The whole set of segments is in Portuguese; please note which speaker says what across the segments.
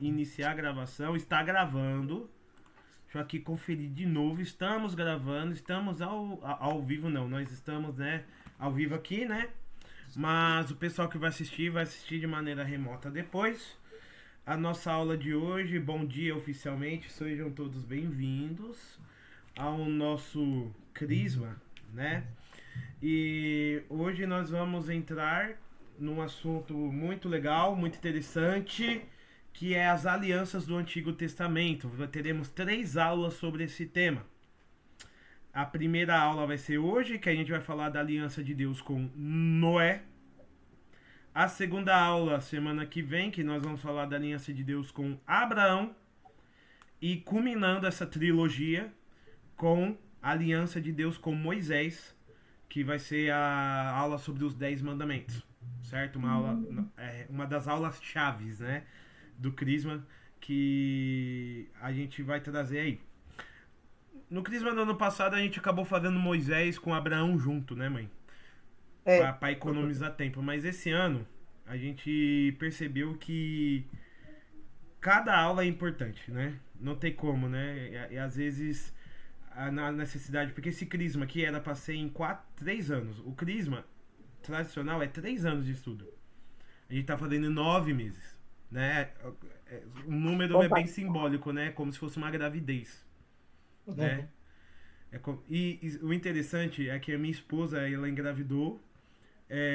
Speaker 1: iniciar a gravação. Está gravando. Deixa eu aqui conferir de novo. Estamos gravando. Estamos ao vivo, não. Nós estamos, né, ao vivo aqui, né? Mas o pessoal que vai assistir de maneira remota depois. A nossa aula de hoje, bom dia oficialmente. Sejam todos bem-vindos ao nosso Crisma, né? E hoje nós vamos entrar num assunto muito legal, muito interessante, que é as alianças do Antigo Testamento. Teremos 3 aulas sobre esse tema. A primeira aula vai ser hoje, que a gente vai falar da aliança de Deus com Noé. A segunda aula, semana que vem, que nós vamos falar da aliança de Deus com Abraão. E culminando essa trilogia com a aliança de Deus com Moisés, que vai ser a aula sobre os 10 mandamentos, certo? Uma das aulas chaves, né, do Crisma, que a gente vai trazer aí. No Crisma do ano passado a gente acabou fazendo Moisés com Abraão junto, né, mãe?
Speaker 2: É,
Speaker 1: Para economizar tempo. Mas esse ano a gente percebeu que cada aula é importante, né? Não tem como, né? E às vezes na necessidade, porque esse Crisma aqui era para ser em 3 anos. O Crisma tradicional é 3 anos de estudo. A gente tá fazendo em 9 meses, né? O número é bem
Speaker 2: compacto.
Speaker 1: simbólico, né? Como se fosse uma gravidez, né? E o interessante é que a minha esposa, ela engravidou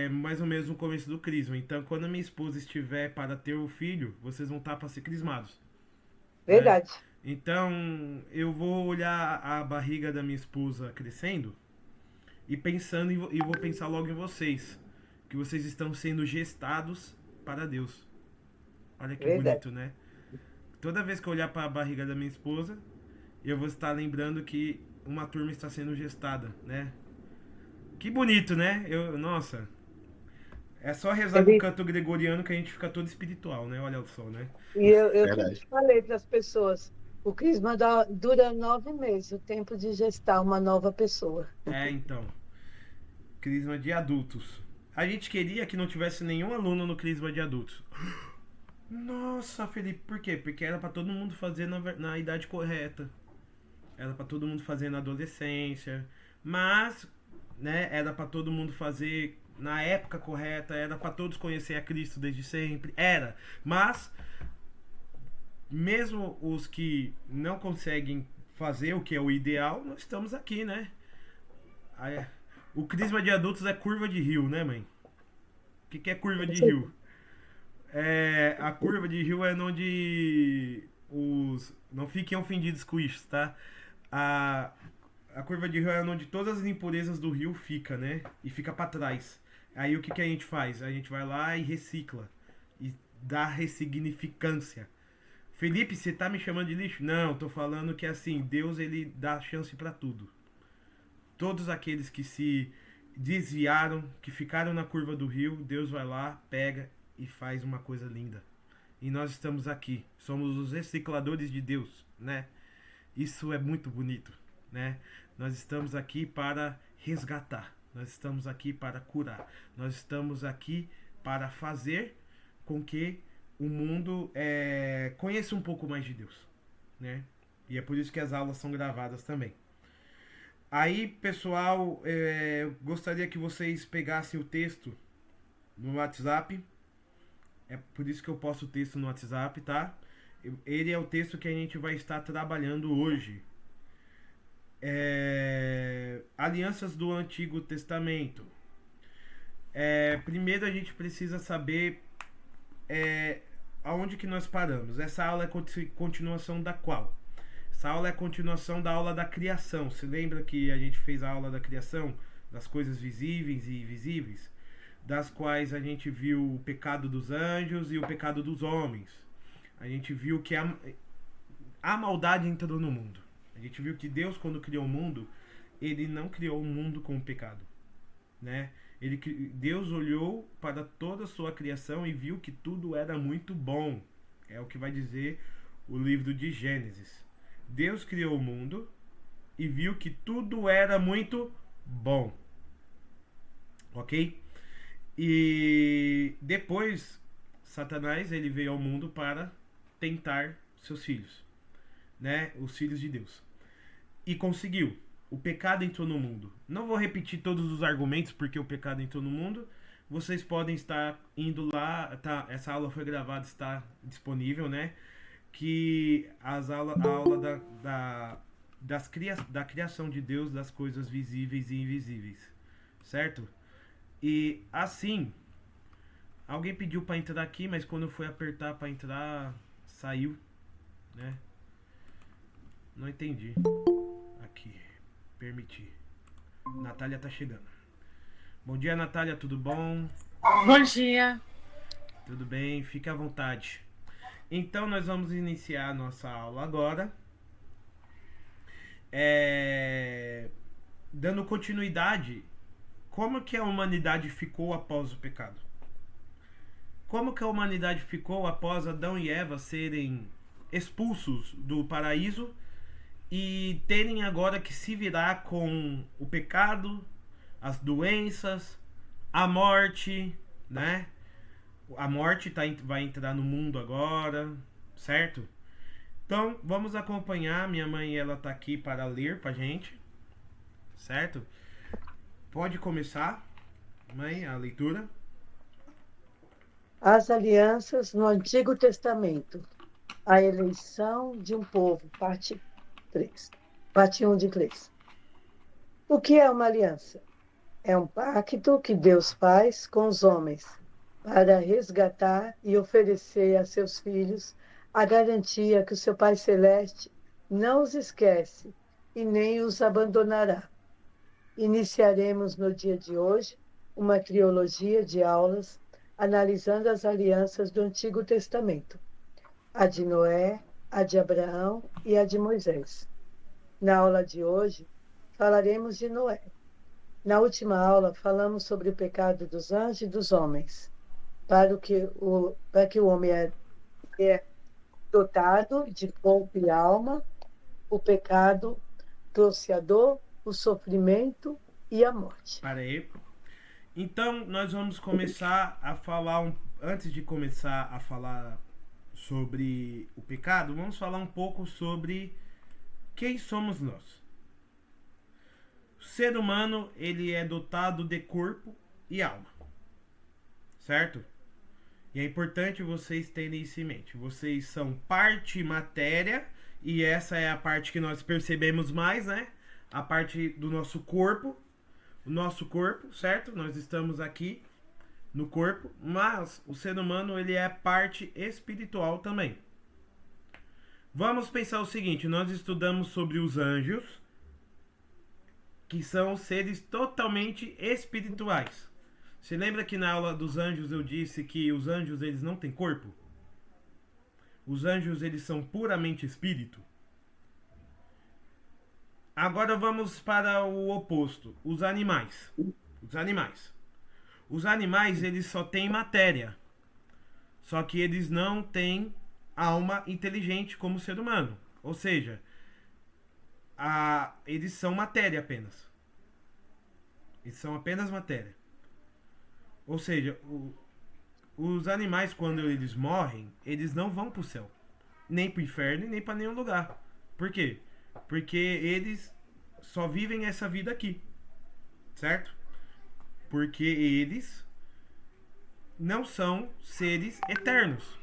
Speaker 1: mais ou menos no começo do Crisma. Então, quando a minha esposa estiver para ter o filho, vocês vão estar para ser crismados, né?
Speaker 2: Verdade.
Speaker 1: Então, eu vou olhar a barriga da minha esposa crescendo e pensando e vou pensar logo em vocês, que vocês estão sendo gestados para Deus. Olha que
Speaker 2: Verdade.
Speaker 1: bonito, né? Toda vez que eu olhar para a barriga da minha esposa, eu vou estar lembrando que uma turma está sendo gestada, né? Que bonito, né? Nossa, é só rezar com o
Speaker 2: Ele,
Speaker 1: canto gregoriano que a gente fica todo espiritual, né? Olha só, né?
Speaker 2: eu
Speaker 3: Verdade.
Speaker 2: sempre falei para as pessoas, o crisma dura 9 meses, o tempo de gestar uma nova pessoa.
Speaker 1: Então, crisma de adultos. A gente queria que não tivesse nenhum aluno no crisma de adultos. Nossa, Felipe, por quê? Porque era pra todo mundo fazer na idade correta. Era pra todo mundo fazer na adolescência. Mas, né, era pra todo mundo fazer na época correta. Era pra todos conhecer a Cristo desde sempre. Era. Mas, mesmo os que não conseguem fazer o que é o ideal, nós estamos aqui, né? O crisma de adultos é curva de rio, né, mãe? O que é curva de rio? A curva de rio é onde os. Não fiquem ofendidos com isso, tá? A, a curva de rio é onde todas as impurezas do rio fica, né? E fica pra trás. Aí o que a gente faz? A gente vai lá e recicla. E dá ressignificância. Felipe, você tá me chamando de lixo? Não, tô falando que assim, Deus ele dá chance pra tudo. Todos aqueles que se desviaram, que ficaram na curva do rio, Deus vai lá, pega e faz uma coisa linda. E nós estamos aqui, somos os recicladores de Deus, né? Isso é muito bonito, né? Nós estamos aqui para resgatar, nós estamos aqui para curar, nós estamos aqui para fazer com que o mundo conheça um pouco mais de Deus, né? E é por isso que as aulas são gravadas também. Aí, pessoal, gostaria que vocês pegassem o texto no WhatsApp. É por isso que eu posto o texto no WhatsApp, tá? Ele é o texto que a gente vai estar trabalhando hoje. Alianças do Antigo Testamento. Primeiro a gente precisa saber aonde que nós paramos. Essa aula é continuação da qual? Essa aula é a continuação da aula da criação. Você lembra que a gente fez a aula da criação? Das coisas visíveis e invisíveis? Das quais a gente viu o pecado dos anjos e o pecado dos homens. A gente viu que a maldade entrou no mundo. A gente viu que Deus, quando criou o mundo, ele não criou o mundo com o pecado, né? Deus olhou para toda a sua criação e viu que tudo era muito bom. É o que vai dizer o livro de Gênesis. Deus criou o mundo e viu que tudo era muito bom. Ok? E depois, Satanás ele veio ao mundo para tentar seus filhos, né? Os filhos de Deus. E conseguiu. O pecado entrou no mundo. Não vou repetir todos os argumentos porque o pecado entrou no mundo. Vocês podem estar indo lá, tá? Essa aula foi gravada, está disponível, né? Que a aula da criação de Deus, das coisas visíveis e invisíveis, certo? E assim, alguém pediu para entrar aqui, mas quando eu fui apertar para entrar, saiu, né? Não entendi. Aqui, permitir. Natália tá chegando. Bom dia, Natália, tudo bom?
Speaker 3: Bom dia.
Speaker 1: Tudo bem? Fique à vontade. Então, nós vamos iniciar a nossa aula agora. Dando continuidade, como que a humanidade ficou após o pecado? Como que a humanidade ficou após Adão e Eva serem expulsos do paraíso e terem agora que se virar com o pecado, as doenças, a morte, né? A morte vai entrar no mundo agora, certo? Então, vamos acompanhar. Minha mãe, ela tá aqui para ler pra gente, certo? Pode começar, mãe, a leitura.
Speaker 2: As alianças no Antigo Testamento. A eleição de um povo, parte 3. Parte 1 de 3. O que é uma aliança? É um pacto que Deus faz com os homens para resgatar e oferecer a seus filhos a garantia que o seu Pai Celeste não os esquece e nem os abandonará. Iniciaremos no dia de hoje uma trilogia de aulas analisando as alianças do Antigo Testamento, a de Noé, a de Abraão e a de Moisés. Na aula de hoje, falaremos de Noé. Na última aula, falamos sobre o pecado dos anjos e dos homens, para que o homem é dotado de corpo e alma. O pecado trouxe a dor, o sofrimento e a morte.
Speaker 1: Para aí. Então, nós vamos começar a falar, antes de começar a falar sobre o pecado, vamos falar um pouco sobre quem somos nós. O ser humano, ele é dotado de corpo e alma, certo? E é importante vocês terem isso em mente. Vocês são parte matéria, e essa é a parte que nós percebemos mais, né? A parte do nosso corpo. O nosso corpo, certo? Nós estamos aqui no corpo, mas o ser humano, ele é parte espiritual também. Vamos pensar o seguinte, nós estudamos sobre os anjos, que são seres totalmente espirituais. Você lembra que na aula dos anjos eu disse que os anjos, eles não têm corpo? Os anjos, eles são puramente espírito. Agora vamos para o oposto, os animais. Os animais. Os animais, eles só têm matéria. Só que eles não têm alma inteligente como o ser humano. Ou seja, eles são matéria apenas. Eles são apenas matéria. Ou seja, os animais, quando eles morrem, eles não vão para o céu. Nem para o inferno, nem para nenhum lugar. Por quê? Porque eles só vivem essa vida aqui, certo? Porque eles não são seres eternos.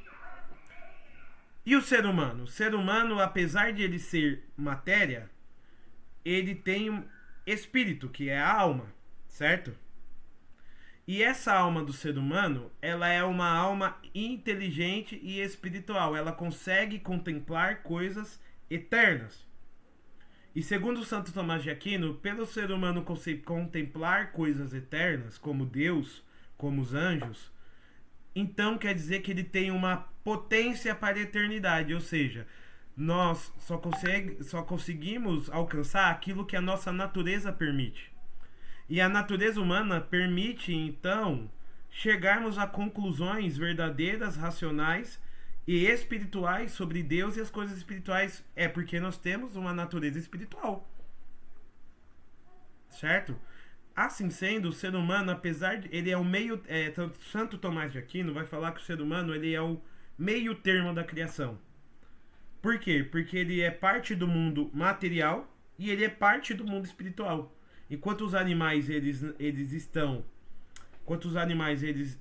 Speaker 1: E o ser humano? O ser humano, apesar de ele ser matéria, ele tem um espírito, que é a alma, certo? E essa alma do ser humano, ela é uma alma inteligente e espiritual. Ela consegue contemplar coisas eternas. E segundo Santo Tomás de Aquino, pelo ser humano contemplar coisas eternas, como Deus, como os anjos, então quer dizer que ele tem uma potência para a eternidade, ou seja, nós só conseguimos alcançar aquilo que a nossa natureza permite. E a natureza humana permite, então, chegarmos a conclusões verdadeiras, racionais e espirituais sobre Deus e as coisas espirituais. É porque nós temos uma natureza espiritual, certo? Assim sendo, o ser humano, apesar de ele é o meio, Santo Tomás de Aquino vai falar que o ser humano, ele é o meio termo da criação. Por quê? Porque ele é parte do mundo material e ele é parte do mundo espiritual. Enquanto os animais eles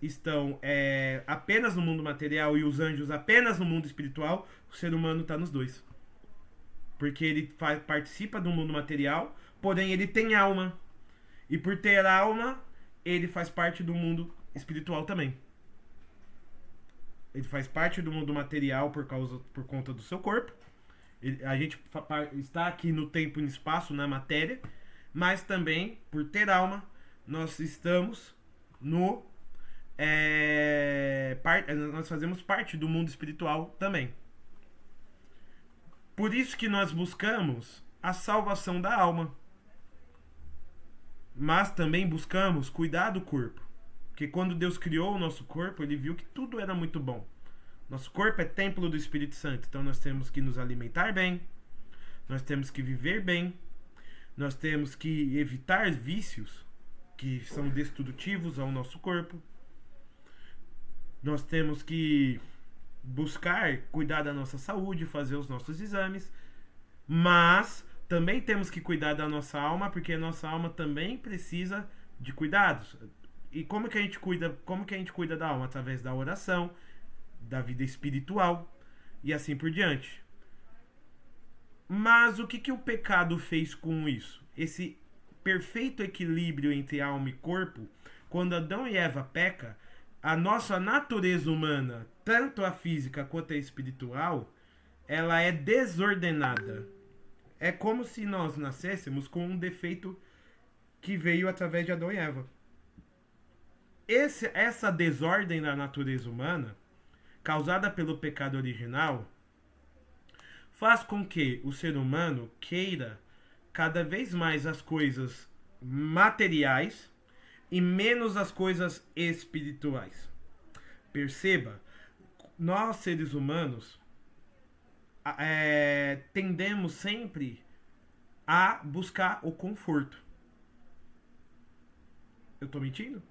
Speaker 1: estão apenas no mundo material e os anjos apenas no mundo espiritual, o ser humano está nos dois. Porque ele participa do mundo material, porém ele tem alma. E por ter alma, ele faz parte do mundo espiritual também. Ele faz parte do mundo material por conta do seu corpo. A gente está aqui no tempo e no espaço, na matéria, mas também, por ter alma, nós estamos no... nós fazemos parte do mundo espiritual também. Por isso que nós buscamos a salvação da alma. Mas também buscamos cuidar do corpo. Porque quando Deus criou o nosso corpo, ele viu que tudo era muito bom. Nosso corpo é templo do Espírito Santo. Então nós temos que nos alimentar bem. Nós temos que viver bem. Nós temos que evitar vícios que são destrutivos ao nosso corpo. Nós temos que buscar cuidar da nossa saúde, fazer os nossos exames. Mas também temos que cuidar da nossa alma, porque a nossa alma também precisa de cuidados. E como que a gente cuida da alma? Através da oração, da vida espiritual e assim por diante. Mas o que o pecado fez com isso? Esse perfeito equilíbrio entre alma e corpo, quando Adão e Eva pecam, a nossa natureza humana, tanto a física quanto a espiritual, ela é desordenada. É como se nós nascêssemos com um defeito que veio através de Adão e Eva. Essa desordem da natureza humana, causada pelo pecado original, faz com que o ser humano queira cada vez mais as coisas materiais e menos as coisas espirituais. Perceba, nós seres humanos tendemos sempre a buscar o conforto. Eu tô mentindo?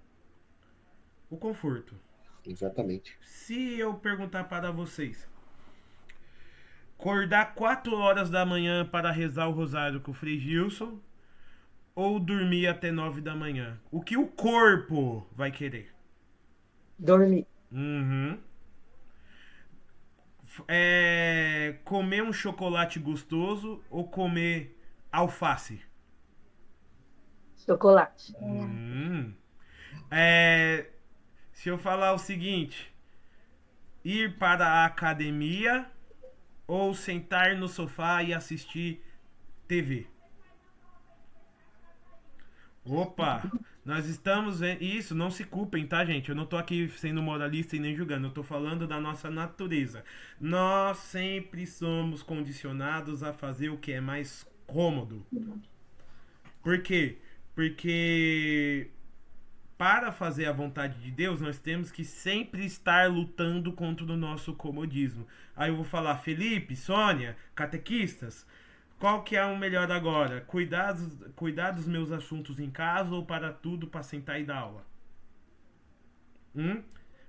Speaker 1: O conforto.
Speaker 3: Exatamente.
Speaker 1: Se eu perguntar para vocês, acordar 4 horas da manhã para rezar o rosário com o Frei Gilson ou dormir até 9 da manhã, o que o corpo vai querer?
Speaker 2: Dormir.
Speaker 1: Uhum. Comer um chocolate gostoso ou comer alface?
Speaker 2: Chocolate.
Speaker 1: Se eu falar o seguinte, ir para a academia ou sentar no sofá e assistir TV? Opa, nós estamos vendo. Isso, não se culpem, tá, gente? Eu não tô aqui sendo moralista e nem julgando. Eu tô falando da nossa natureza. Nós sempre somos condicionados a fazer o que é mais cômodo. Por quê? Porque para fazer a vontade de Deus, nós temos que sempre estar lutando contra o nosso comodismo. Aí eu vou falar, Felipe, Sônia, catequistas, qual que é o melhor agora? Cuidar dos meus assuntos em casa ou para tudo para sentar e dar aula?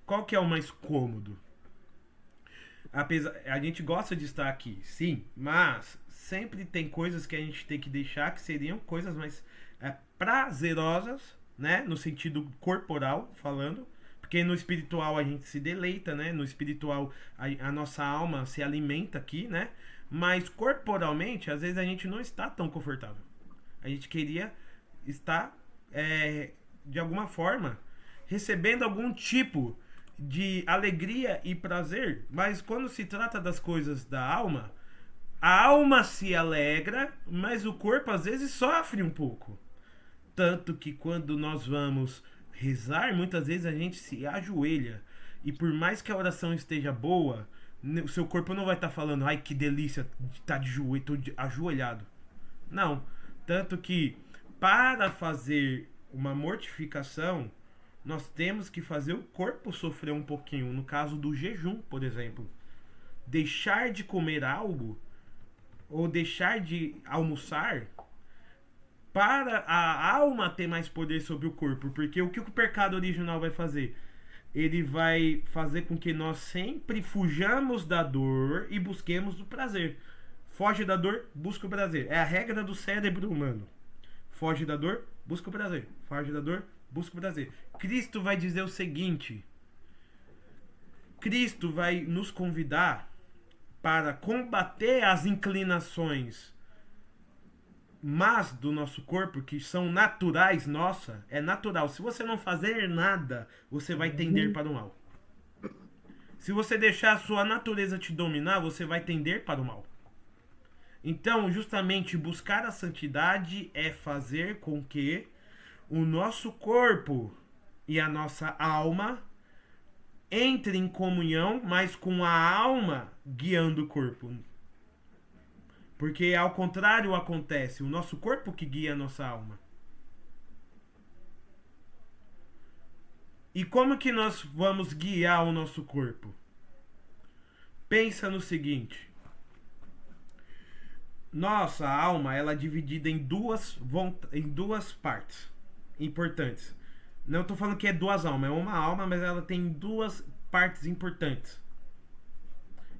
Speaker 1: Qual que é o mais cômodo? A gente gosta de estar aqui, sim, mas sempre tem coisas que a gente tem que deixar que seriam coisas mais prazerosas, né? No sentido corporal, falando. Porque no espiritual a gente se deleita, né? No espiritual a nossa alma se alimenta aqui, né? Mas corporalmente, às vezes a gente não está tão confortável. A gente queria estar, de alguma forma, recebendo algum tipo de alegria e prazer. Mas quando se trata das coisas da alma, a alma se alegra, mas o corpo às vezes sofre um pouco. Tanto que quando nós vamos rezar, muitas vezes a gente se ajoelha. E por mais que a oração esteja boa, o seu corpo não vai estar falando, ai que delícia estar de joelho, tô ajoelhado. Não. Tanto que para fazer uma mortificação, nós temos que fazer o corpo sofrer um pouquinho. No caso do jejum, por exemplo. Deixar de comer algo ou deixar de almoçar para a alma ter mais poder sobre o corpo. Porque o que o pecado original vai fazer? ele vai fazer com que nós sempre fujamos da dor e busquemos o prazer. Foge da dor, busca o prazer. É a regra do cérebro humano. Foge da dor, busca o prazer. Foge da dor, busca o prazer. Cristo vai dizer o seguinte: Cristo vai nos convidar para combater as inclinações más do nosso corpo, que são naturais, nossa, é natural. Se você não fazer nada, você vai tender para o mal. Se você deixar a sua natureza te dominar, você vai tender para o mal. Então, justamente, buscar a santidade é fazer com que o nosso corpo e a nossa alma entrem em comunhão, mas com a alma guiando o corpo. Porque ao contrário acontece, o nosso corpo que guia a nossa alma. E como que nós vamos guiar o nosso corpo? Pensa no seguinte: nossa alma, ela é dividida em duas partes importantes. Não estou falando que é duas almas, é uma alma, mas ela tem duas partes importantes.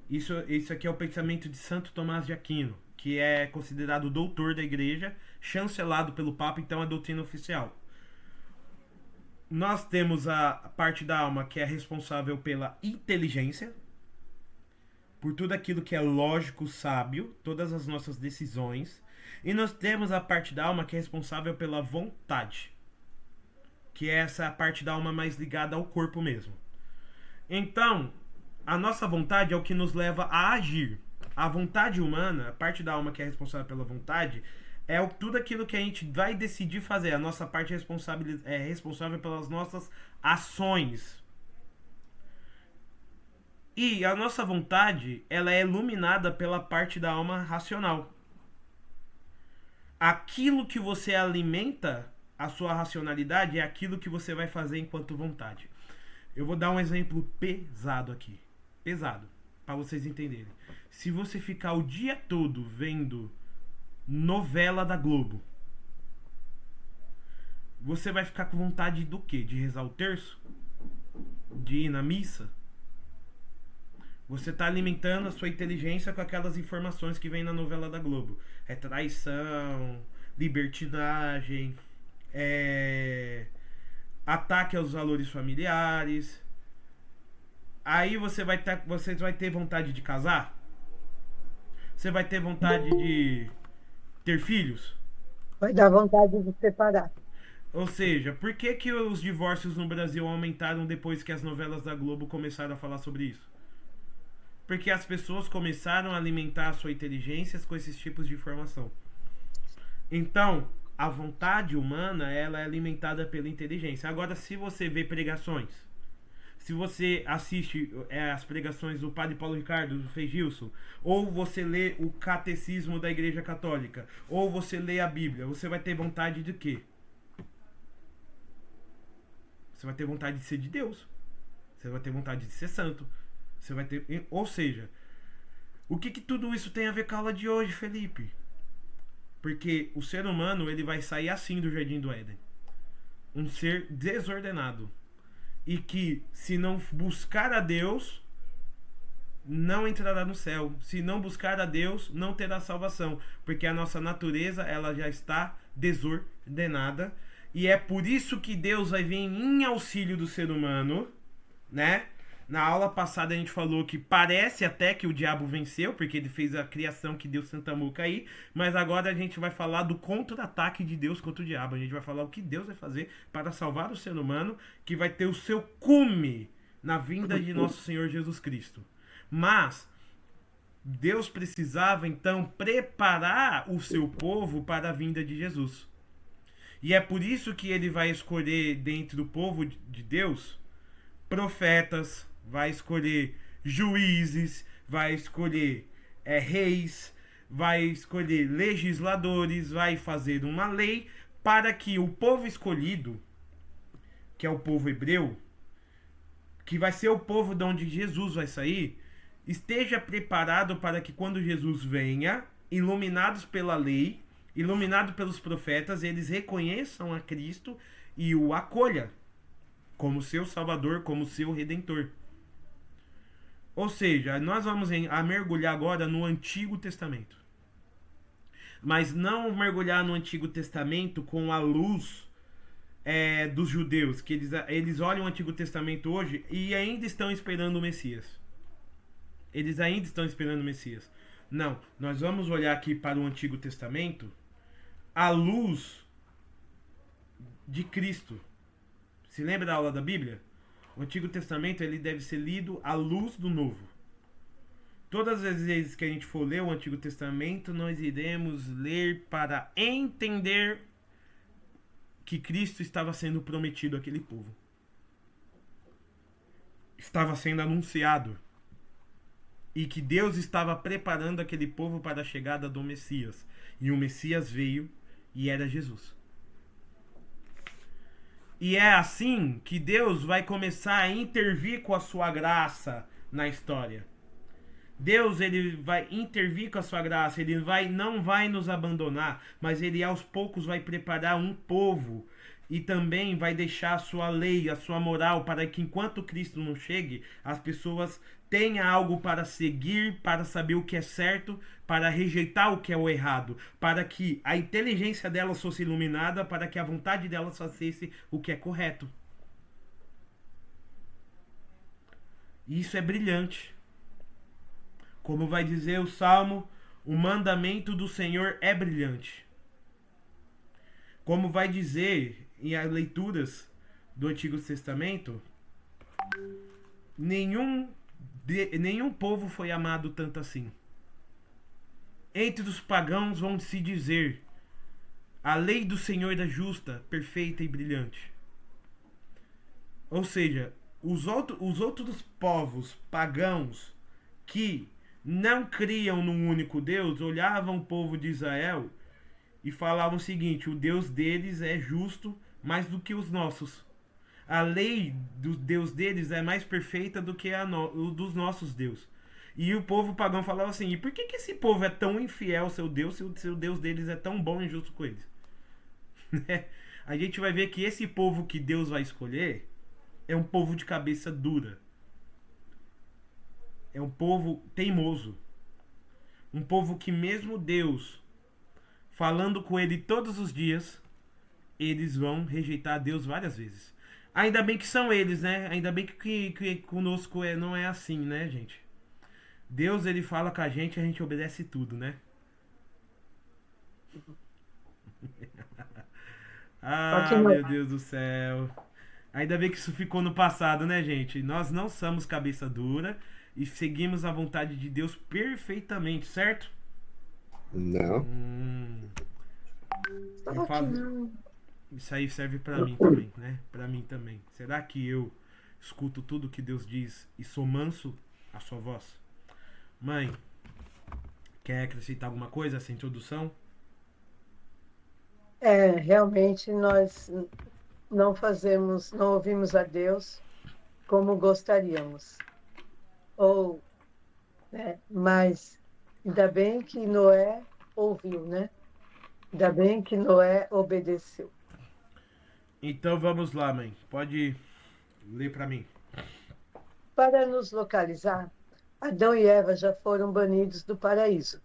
Speaker 1: Isso aqui é o pensamento de Santo Tomás de Aquino, que é considerado o doutor da igreja, chancelado pelo Papa, então é a doutrina oficial. Nós temos a parte da alma que é responsável pela inteligência, por tudo aquilo que é lógico, sábio, todas as nossas decisões. E nós temos a parte da alma que é responsável pela vontade, que é essa parte da alma mais ligada ao corpo mesmo. Então, a nossa vontade é o que nos leva a agir. A vontade humana, a parte da alma que é responsável pela vontade, é tudo aquilo que a gente vai decidir fazer. A nossa parte é responsável pelas nossas ações. E a nossa vontade, ela é iluminada pela parte da alma racional. Aquilo que você alimenta a sua racionalidade é aquilo que você vai fazer enquanto vontade. Eu vou dar um exemplo pesado aqui. Pesado, para vocês entenderem. Se você ficar o dia todo vendo novela da Globo, você vai ficar com vontade do quê? De rezar o terço? De ir na missa? Você está alimentando a sua inteligência com aquelas informações que vem na novela da Globo. É traição, libertinagem, ataque aos valores familiares. Aí você vai ter vontade de casar? Você vai ter vontade de ter filhos?
Speaker 2: Vai dar vontade de separar.
Speaker 1: Ou seja, por que os divórcios no Brasil aumentaram depois que as novelas da Globo começaram a falar sobre isso? Porque as pessoas começaram a alimentar a sua inteligência com esses tipos de informação. Então, a vontade humana, ela é alimentada pela inteligência. Agora, se você vê pregações, se você assiste as pregações do Padre Paulo Ricardo, do Frei Gilson, ou você lê o Catecismo da Igreja Católica, ou você lê a Bíblia, você vai ter vontade de quê? Você vai ter vontade de ser de Deus. Você vai ter vontade de ser santo. Você vai ter, ou seja, o que tudo isso tem a ver com a aula de hoje, Felipe? Porque o ser humano, ele vai sair assim do Jardim do Éden. Um ser desordenado. E que, se não buscar a Deus, não entrará no céu. Se não buscar a Deus, não terá salvação. Porque a nossa natureza, ela já está desordenada. E é por isso que Deus vai vir em auxílio do ser humano, né? Na aula passada a gente falou que parece até que o diabo venceu, porque ele fez a criação que deu Santa Muca aí, mas agora a gente vai falar do contra-ataque de Deus contra o diabo. A gente vai falar o que Deus vai fazer para salvar o ser humano, que vai ter o seu cume na vinda de nosso Senhor Jesus Cristo. Mas Deus precisava então preparar o seu povo para a vinda de Jesus. E é por isso que ele vai escolher dentro do povo de Deus profetas, vai escolher juízes, vai escolher reis, vai escolher legisladores, vai fazer uma lei para que o povo escolhido, que é o povo hebreu, que vai ser o povo de onde Jesus vai sair, esteja preparado para que quando Jesus venha, iluminados pela lei, iluminados pelos profetas, eles reconheçam a Cristo e o acolham como seu Salvador, como seu Redentor. Ou seja, nós vamos a mergulhar agora no Antigo Testamento. Mas não mergulhar no Antigo Testamento com a luz dos judeus, que eles olham o Antigo Testamento hoje e ainda estão esperando o Messias. Eles ainda estão esperando o Messias. Não, nós vamos olhar aqui para o Antigo Testamento à luz de Cristo. Se lembra da aula da Bíblia? O Antigo Testamento ele deve ser lido à luz do Novo. Todas as vezes que a gente for ler o Antigo Testamento, nós iremos ler para entender que Cristo estava sendo prometido àquele povo. Estava sendo anunciado. E que Deus estava preparando aquele povo para a chegada do Messias. E o Messias veio e era Jesus. E é assim que Deus vai começar a intervir com a sua graça na história. Deus ele vai intervir com a sua graça, ele não vai nos abandonar, mas ele aos poucos vai preparar um povo e também vai deixar a sua lei, a sua moral, para que enquanto Cristo não chegue, as pessoas tenham algo para seguir, para saber o que é certo, para rejeitar o que é o errado, para que a inteligência delas fosse iluminada, para que a vontade delas fizesse o que é correto. Isso é brilhante. Como vai dizer o Salmo, o mandamento do Senhor é brilhante. Como vai dizer em as leituras do Antigo Testamento, nenhum povo foi amado tanto assim. Entre os pagãos vão se dizer, a lei do Senhor é justa, perfeita e brilhante. Ou seja, os outros povos pagãos que não criam num único Deus, olhavam o povo de Israel e falavam o seguinte: o Deus deles é justo mais do que os nossos. A lei do Deus deles é mais perfeita do que o dos nossos Deus. E o povo pagão falava assim: e por que esse povo é tão infiel ao seu Deus se o seu Deus deles é tão bom e justo com eles? A gente vai ver que esse povo que Deus vai escolher é um povo de cabeça dura. É um povo teimoso. Um povo que mesmo Deus falando com ele todos os dias, eles vão rejeitar Deus várias vezes. Ainda bem que são eles, né? Ainda bem que conosco não é assim, né, gente? Deus, ele fala com a gente obedece tudo, né? Meu Deus do céu. Ainda bem que isso ficou no passado, né, gente? Nós não somos cabeça dura e seguimos a vontade de Deus perfeitamente, certo?
Speaker 3: Não.
Speaker 1: Isso aí serve pra mim também, né? Pra mim também. Será que eu escuto tudo que Deus diz e sou manso à sua voz? Mãe, quer acrescentar alguma coisa a essa introdução?
Speaker 2: Realmente nós não ouvimos a Deus como gostaríamos. Mas ainda bem que Noé ouviu, né? Ainda bem que Noé obedeceu.
Speaker 1: Então vamos lá, mãe. Pode ler para mim.
Speaker 2: Para nos localizar, Adão e Eva já foram banidos do paraíso.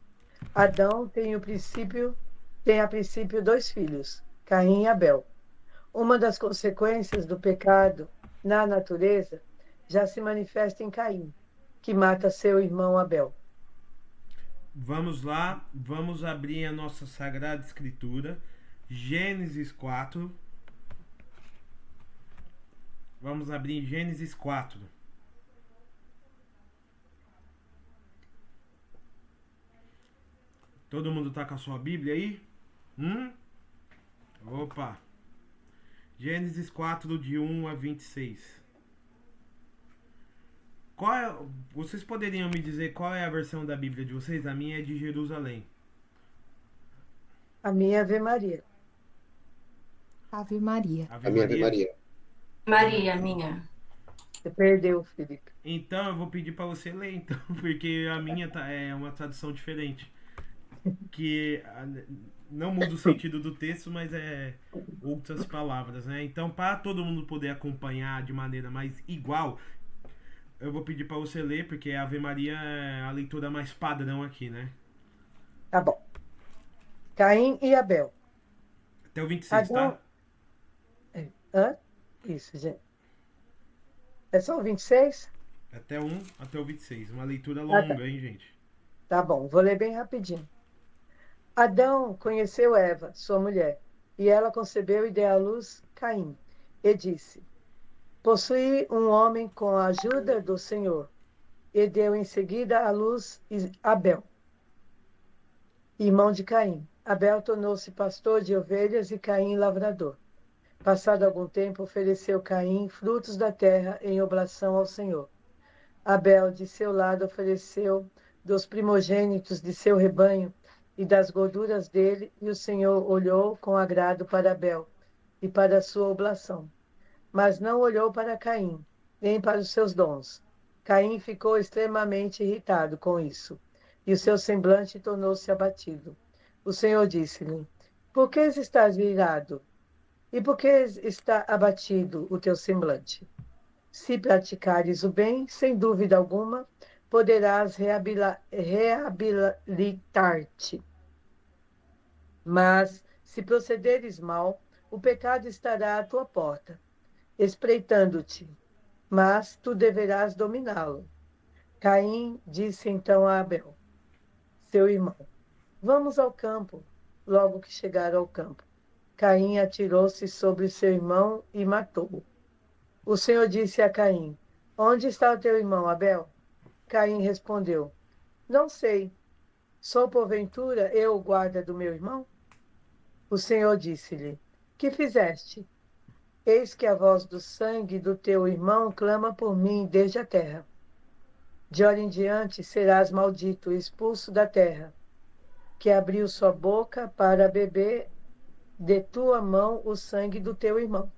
Speaker 2: Adão tem a princípio 2 filhos, Caim e Abel. Uma das consequências do pecado na natureza já se manifesta em Caim, que mata seu irmão Abel.
Speaker 1: Vamos lá, vamos abrir a nossa Sagrada Escritura, Gênesis 4. Vamos abrir Gênesis 4. Todo mundo tá com a sua Bíblia aí? Opa! Gênesis 4, de 1 a 26. Vocês poderiam me dizer qual é a versão da Bíblia de vocês? A minha é de Jerusalém.
Speaker 2: A minha é Ave Maria.
Speaker 4: Ave Maria.
Speaker 3: A minha Ave Maria.
Speaker 5: Maria, minha.
Speaker 2: Você perdeu, Felipe.
Speaker 1: Então eu vou pedir para você ler, então, porque a minha é uma tradução diferente. que não muda o sentido do texto, mas é outras palavras, né? Então, para todo mundo poder acompanhar de maneira mais igual, eu vou pedir para você ler, porque a Ave Maria é a leitura mais padrão aqui, né?
Speaker 2: Tá bom. Caim e Abel.
Speaker 1: Até o 26,
Speaker 2: Adão.
Speaker 1: tá?
Speaker 2: Hã? Isso, gente. É só o 26?
Speaker 1: Até 1 até o 26. Uma leitura
Speaker 2: Ah, tá.
Speaker 1: longa, hein, gente?
Speaker 2: Tá bom, vou ler bem rapidinho. Adão conheceu Eva, sua mulher, e ela concebeu e deu à luz Caim. E disse: Possuí um homem com a ajuda do Senhor. E deu em seguida à luz Abel, irmão de Caim. Abel tornou-se pastor de ovelhas e Caim lavrador. Passado algum tempo, ofereceu Caim frutos da terra em oblação ao Senhor. Abel, de seu lado, ofereceu dos primogênitos de seu rebanho e das gorduras dele, e o Senhor olhou com agrado para Abel e para a sua oblação. Mas não olhou para Caim, nem para os seus dons. Caim ficou extremamente irritado com isso, e o seu semblante tornou-se abatido. O Senhor disse-lhe: Por que estás irado? E por que está abatido o teu semblante? Se praticares o bem, sem dúvida alguma, poderás reabilitar-te. Mas, se procederes mal, o pecado estará à tua porta, espreitando-te, mas tu deverás dominá-lo. Caim disse então a Abel, seu irmão: Vamos ao campo. Logo que chegaram ao campo, Caim atirou-se sobre seu irmão e matou-o. O Senhor disse a Caim: Onde está o teu irmão Abel? Caim respondeu: Não sei. Sou porventura eu o guarda do meu irmão? O Senhor disse-lhe: Que fizeste? Eis que a voz do sangue do teu irmão clama por mim desde a terra. De hora em diante serás maldito, expulso da terra, que abriu sua boca para beber de tua mão o sangue do teu irmão.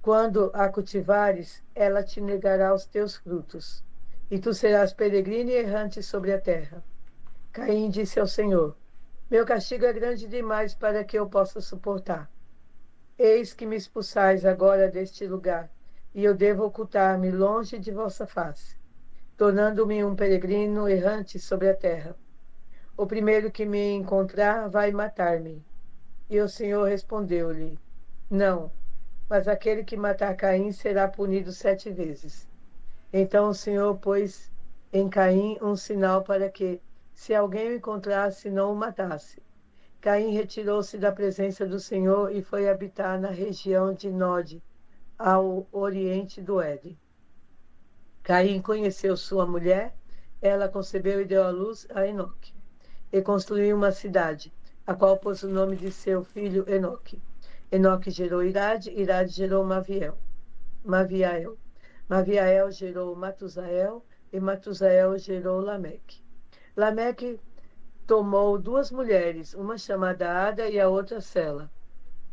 Speaker 2: Quando a cultivares, ela te negará os teus frutos, e tu serás peregrino e errante sobre a terra. Caim disse ao Senhor: Meu castigo é grande demais para que eu possa suportar. Eis que me expulsais agora deste lugar, e eu devo ocultar-me longe de vossa face, tornando-me um peregrino errante sobre a terra. O primeiro que me encontrar vai matar-me. E o Senhor respondeu-lhe: Não, mas aquele que matar Caim será punido 7 vezes. Então o Senhor pôs em Caim um sinal para que, se alguém o encontrasse, não o matasse. Caim retirou-se da presença do Senhor e foi habitar na região de Nod, ao oriente do Éden. Caim conheceu sua mulher, ela concebeu e deu à luz a Enoque, e construiu uma cidade, a qual pôs o nome de seu filho Enoque. Enoque gerou Irade, Irade gerou Maviael. Maviael gerou Matusael, e Matusael gerou Lameque. Lameque tomou 2 mulheres, uma chamada Ada e a outra Sela.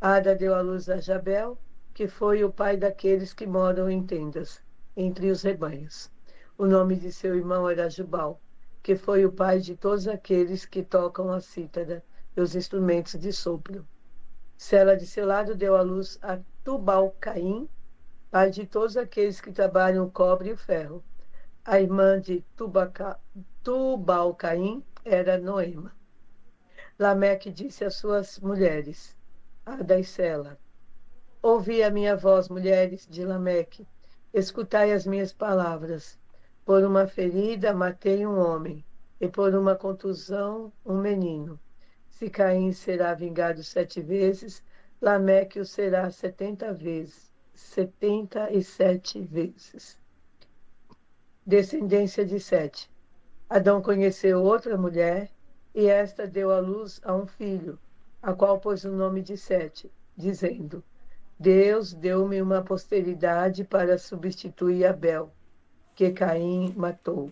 Speaker 2: Ada deu à luz a Jabel, que foi o pai daqueles que moram em tendas, entre os rebanhos. O nome de seu irmão era Jubal, que foi o pai de todos aqueles que tocam a cítara e os instrumentos de sopro. Sela, de seu lado, deu à luz a Tubal-Caim, pai de todos aqueles que trabalham o cobre e o ferro. A irmã de Tubal-Caim era Noema. Lameque disse às suas mulheres, Ada e Sela: Ouvi a minha voz, mulheres de Lameque, escutai as minhas palavras. Por uma ferida matei um homem, e por uma contusão um menino. Se Caim será vingado 7 vezes, Lameque o será 70 vezes, 77 vezes. Descendência de Sete. Adão conheceu outra mulher, e esta deu à luz a um filho, a qual pôs o nome de Sete, dizendo: Deus deu-me uma posteridade para substituir Abel, que Caim matou.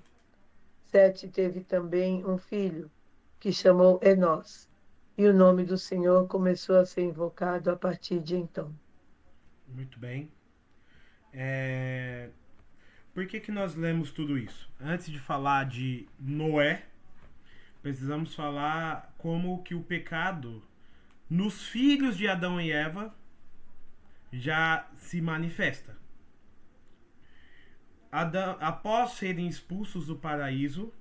Speaker 2: Sete teve também um filho, que chamou Enós, e o nome do Senhor começou a ser invocado a partir de então.
Speaker 1: Muito bem. Por que nós lemos tudo isso? Antes de falar de Noé, precisamos falar como que o pecado nos filhos de Adão e Eva já se manifesta. Após serem expulsos do paraíso,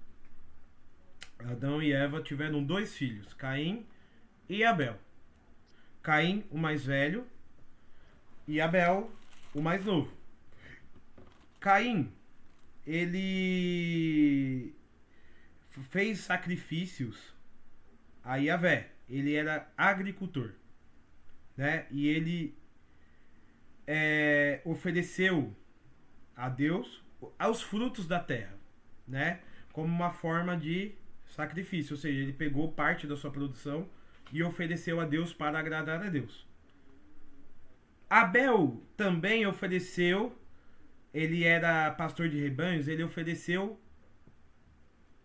Speaker 1: Adão e Eva tiveram 2 filhos, Caim e Abel. Caim, o mais velho, e Abel, o mais novo. Caim, ele fez sacrifícios a Yahvé. Ele era agricultor, né? E ele ofereceu a Deus aos frutos da terra, né? Como uma forma de sacrifício, ou seja, ele pegou parte da sua produção e ofereceu a Deus para agradar a Deus. Abel também ofereceu, ele era pastor de rebanhos, ele ofereceu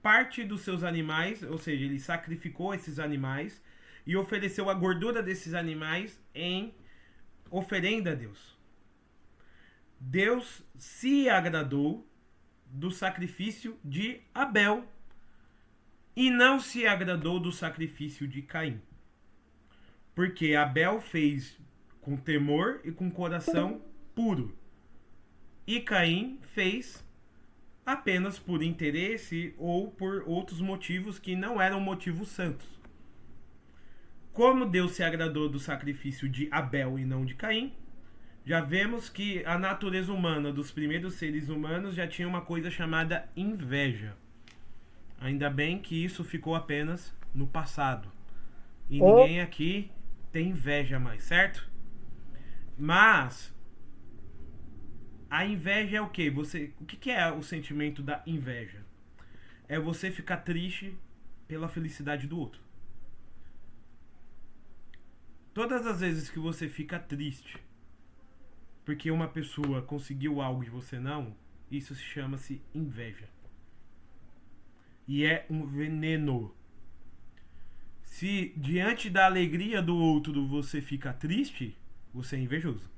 Speaker 1: parte dos seus animais, ou seja, ele sacrificou esses animais e ofereceu a gordura desses animais em oferenda a Deus. Deus se agradou do sacrifício de Abel e não se agradou do sacrifício de Caim. Porque Abel fez com temor e com coração puro. E Caim fez apenas por interesse ou por outros motivos que não eram motivos santos. Como Deus se agradou do sacrifício de Abel e não de Caim, já vemos que a natureza humana dos primeiros seres humanos já tinha uma coisa chamada inveja. Ainda bem que isso ficou apenas no passado. E ninguém aqui tem inveja mais, certo? Mas a inveja é o quê? O que é o sentimento da inveja? É você ficar triste pela felicidade do outro. Todas as vezes que você fica triste porque uma pessoa conseguiu algo e você não, isso se chama-se inveja. E é um veneno. Se diante da alegria do outro você fica triste, você é invejoso.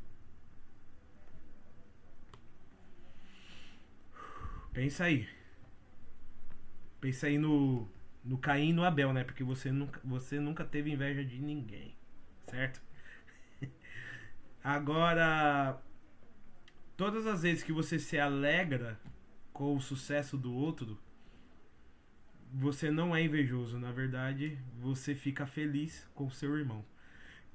Speaker 1: Pensa aí. Pensa aí no Caim e no Abel, né? Porque você nunca teve inveja de ninguém. Certo? Agora, todas as vezes que você se alegra com o sucesso do outro, você não é invejoso. Na verdade, você fica feliz com o seu irmão.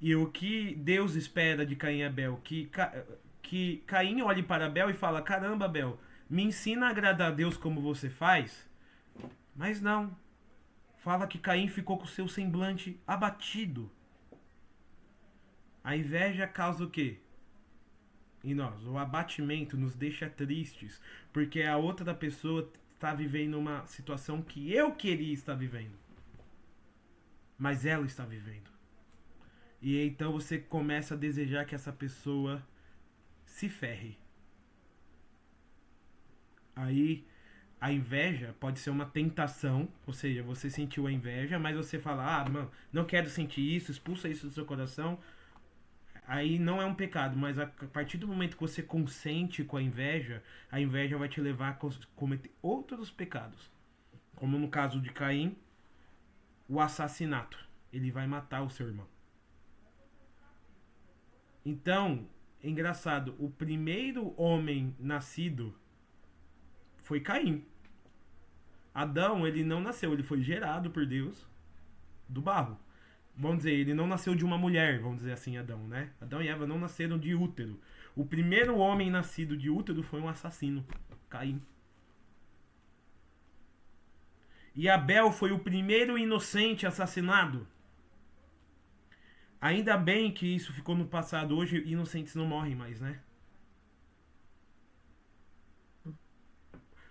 Speaker 1: E o que Deus espera de Caim e Abel? Que Caim olhe para Abel e fala: caramba, Abel, me ensina a agradar a Deus como você faz. Mas não. Fala que Caim ficou com o seu semblante abatido. A inveja causa o quê? Em nós, o abatimento nos deixa tristes, porque a outra pessoa está vivendo uma situação que eu queria estar vivendo, mas ela está vivendo. E então você começa a desejar que essa pessoa se ferre. Aí a inveja pode ser uma tentação, ou seja, você sentiu a inveja, mas você fala: ah, mano, não quero sentir isso, expulsa isso do seu coração. Aí não é um pecado, mas a partir do momento que você consente com a inveja vai te levar a cometer outros pecados. Como no caso de Caim, o assassinato. Ele vai matar o seu irmão. Então, é engraçado, o primeiro homem nascido foi Caim. Adão, ele não nasceu, ele foi gerado por Deus do barro. Vamos dizer, ele não nasceu de uma mulher, vamos dizer assim, Adão, né? Adão e Eva não nasceram de útero. O primeiro homem nascido de útero foi um assassino, Caim. E Abel foi o primeiro inocente assassinado. Ainda bem que isso ficou no passado. Hoje, inocentes não morrem mais, né?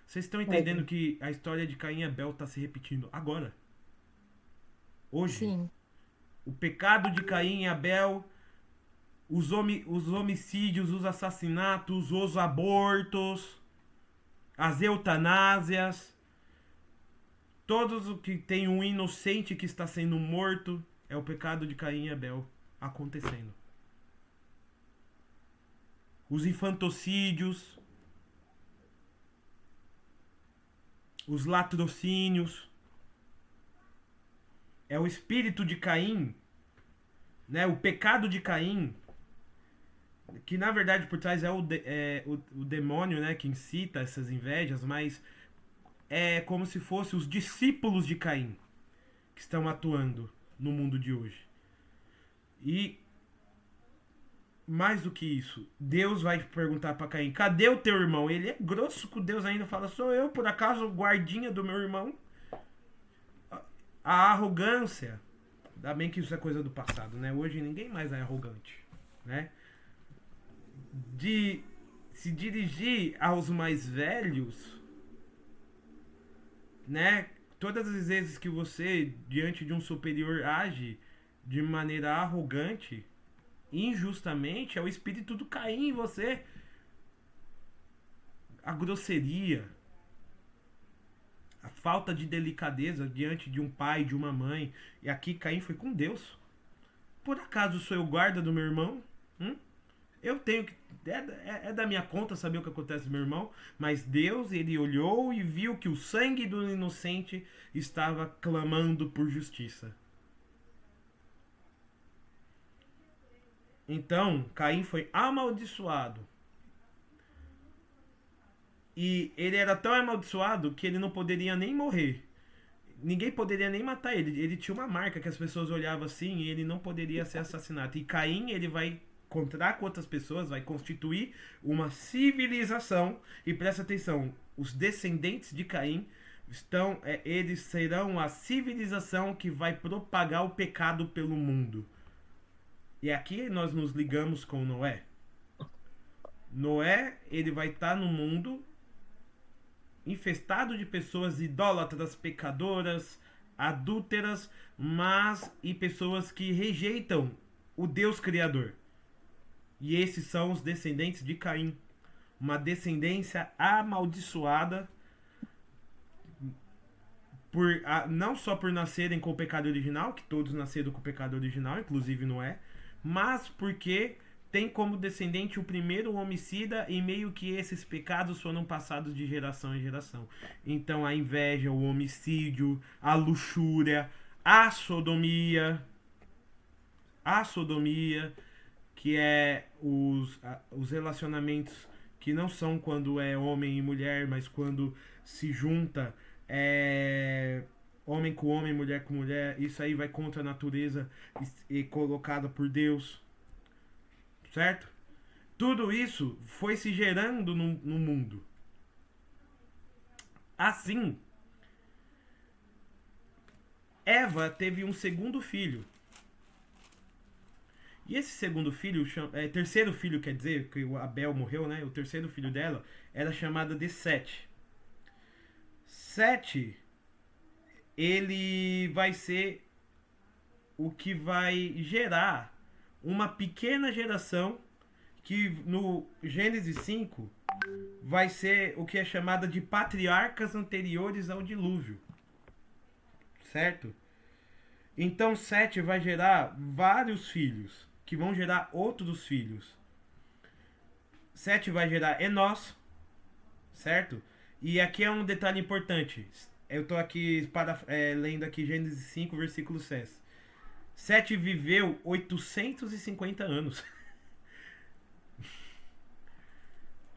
Speaker 1: Vocês estão entendendo que a história de Caim e Abel está se repetindo agora? Hoje?
Speaker 4: Sim.
Speaker 1: O pecado de Caim e Abel, os homicídios, os assassinatos, os abortos, as eutanásias, todos o que tem um inocente que está sendo morto, é o pecado de Caim e Abel acontecendo. Os infantocídios, os latrocínios, é o espírito de Caim, né? O pecado de Caim, que na verdade por trás é o demônio, né? Que incita essas invejas, mas é como se fossem os discípulos de Caim que estão atuando no mundo de hoje. E mais do que isso, Deus vai perguntar para Caim: cadê o teu irmão? Ele é grosso com Deus ainda, fala: sou eu, por acaso, o guardinha do meu irmão? A arrogância, ainda bem que isso é coisa do passado, né? Hoje ninguém mais é arrogante, né? De se dirigir aos mais velhos, né? Todas as vezes que você, diante de um superior, age de maneira arrogante, injustamente, é o espírito do Caim em você. A grosseria, a falta de delicadeza diante de um pai, de uma mãe. E aqui Caim foi com Deus. Por acaso sou eu guarda do meu irmão? Eu tenho que... É da minha conta saber o que acontece com meu irmão. Mas Deus, ele olhou e viu que o sangue do inocente estava clamando por justiça. Então, Caim foi amaldiçoado. E ele era tão amaldiçoado que ele não poderia nem morrer. Ninguém poderia nem matar ele. Ele tinha uma marca que as pessoas olhavam assim e ele não poderia ser assassinado. E Caim, ele vai encontrar com outras pessoas, vai constituir uma civilização. E presta atenção, os descendentes de Caim eles serão a civilização que vai propagar o pecado pelo mundo. E aqui nós nos ligamos com Noé. Noé, ele vai estar no mundo infestado de pessoas idólatras, pecadoras, adúlteras, e pessoas que rejeitam o Deus Criador. E esses são os descendentes de Caim. Uma descendência amaldiçoada, não só por nascerem com o pecado original, que todos nasceram com o pecado original, inclusive Noé, mas porque tem como descendente o primeiro homicida e meio que esses pecados foram passados de geração em geração. Então a inveja, o homicídio, a luxúria, a sodomia, que é os relacionamentos que não são quando é homem e mulher, mas quando se junta homem com homem, mulher com mulher. Isso aí vai contra a natureza e colocada por Deus. Certo? Tudo isso foi se gerando no mundo. Assim, Eva teve um segundo filho. E esse segundo filho, terceiro filho, quer dizer, que o Abel morreu, né? O terceiro filho dela era chamado de Sete. Sete, ele vai ser o que vai gerar uma pequena geração que no Gênesis 5 vai ser o que é chamada de patriarcas anteriores ao dilúvio. Certo? Então Sete vai gerar vários filhos, que vão gerar outros filhos. Sete vai gerar Enós, certo? E aqui é um detalhe importante. Eu estou aqui lendo aqui Gênesis 5, versículo 6. Sete viveu 850 anos.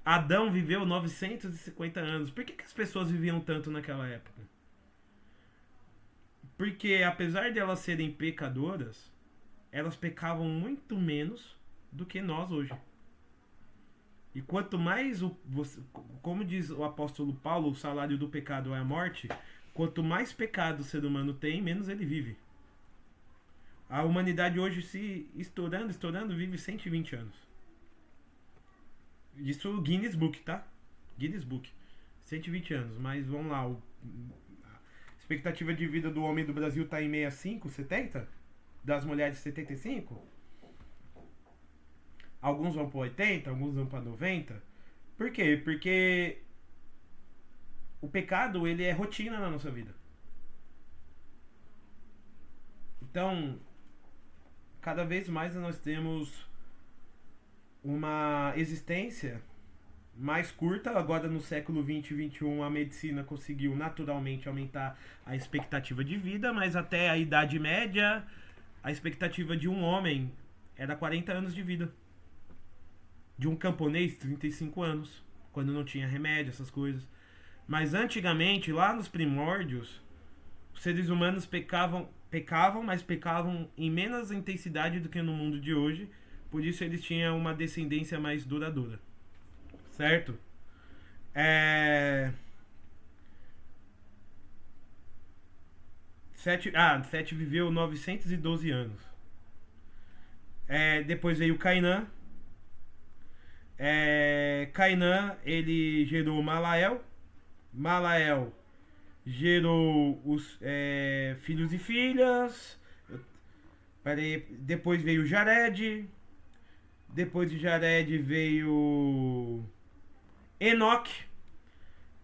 Speaker 1: Adão viveu 950 anos. Por que as pessoas viviam tanto naquela época? Porque apesar de elas serem pecadoras, elas pecavam muito menos do que nós hoje. E quanto mais, como diz o apóstolo Paulo, o salário do pecado é a morte. Quanto mais pecado o ser humano tem, menos ele vive. A humanidade hoje, se estourando, vive 120 anos. Isso Guinness Book, tá? Guinness Book. 120 anos, mas vamos lá. A expectativa de vida do homem do Brasil tá em 65, 70? Das mulheres 75? Alguns vão para 80, alguns vão para 90. Por quê? Porque o pecado, ele é rotina na nossa vida. Então, cada vez mais nós temos uma existência, mais curta. Agora no século 20 e 21 a medicina conseguiu naturalmente aumentar a expectativa de vida, mas até a Idade Média a expectativa de um homem era 40 anos de vida. De um camponês, 35 anos, quando não tinha remédio, essas coisas. Mas antigamente, lá nos primórdios, os seres humanos pecavam, mas pecavam em menos intensidade do que no mundo de hoje. Por isso eles tinham uma descendência mais duradoura. Certo? Sete viveu 912 anos. Depois veio Cainã. Cainã, ele gerou Malael. Malael gerou os filhos e filhas. Depois veio Jared. Depois de Jared veio Enoque.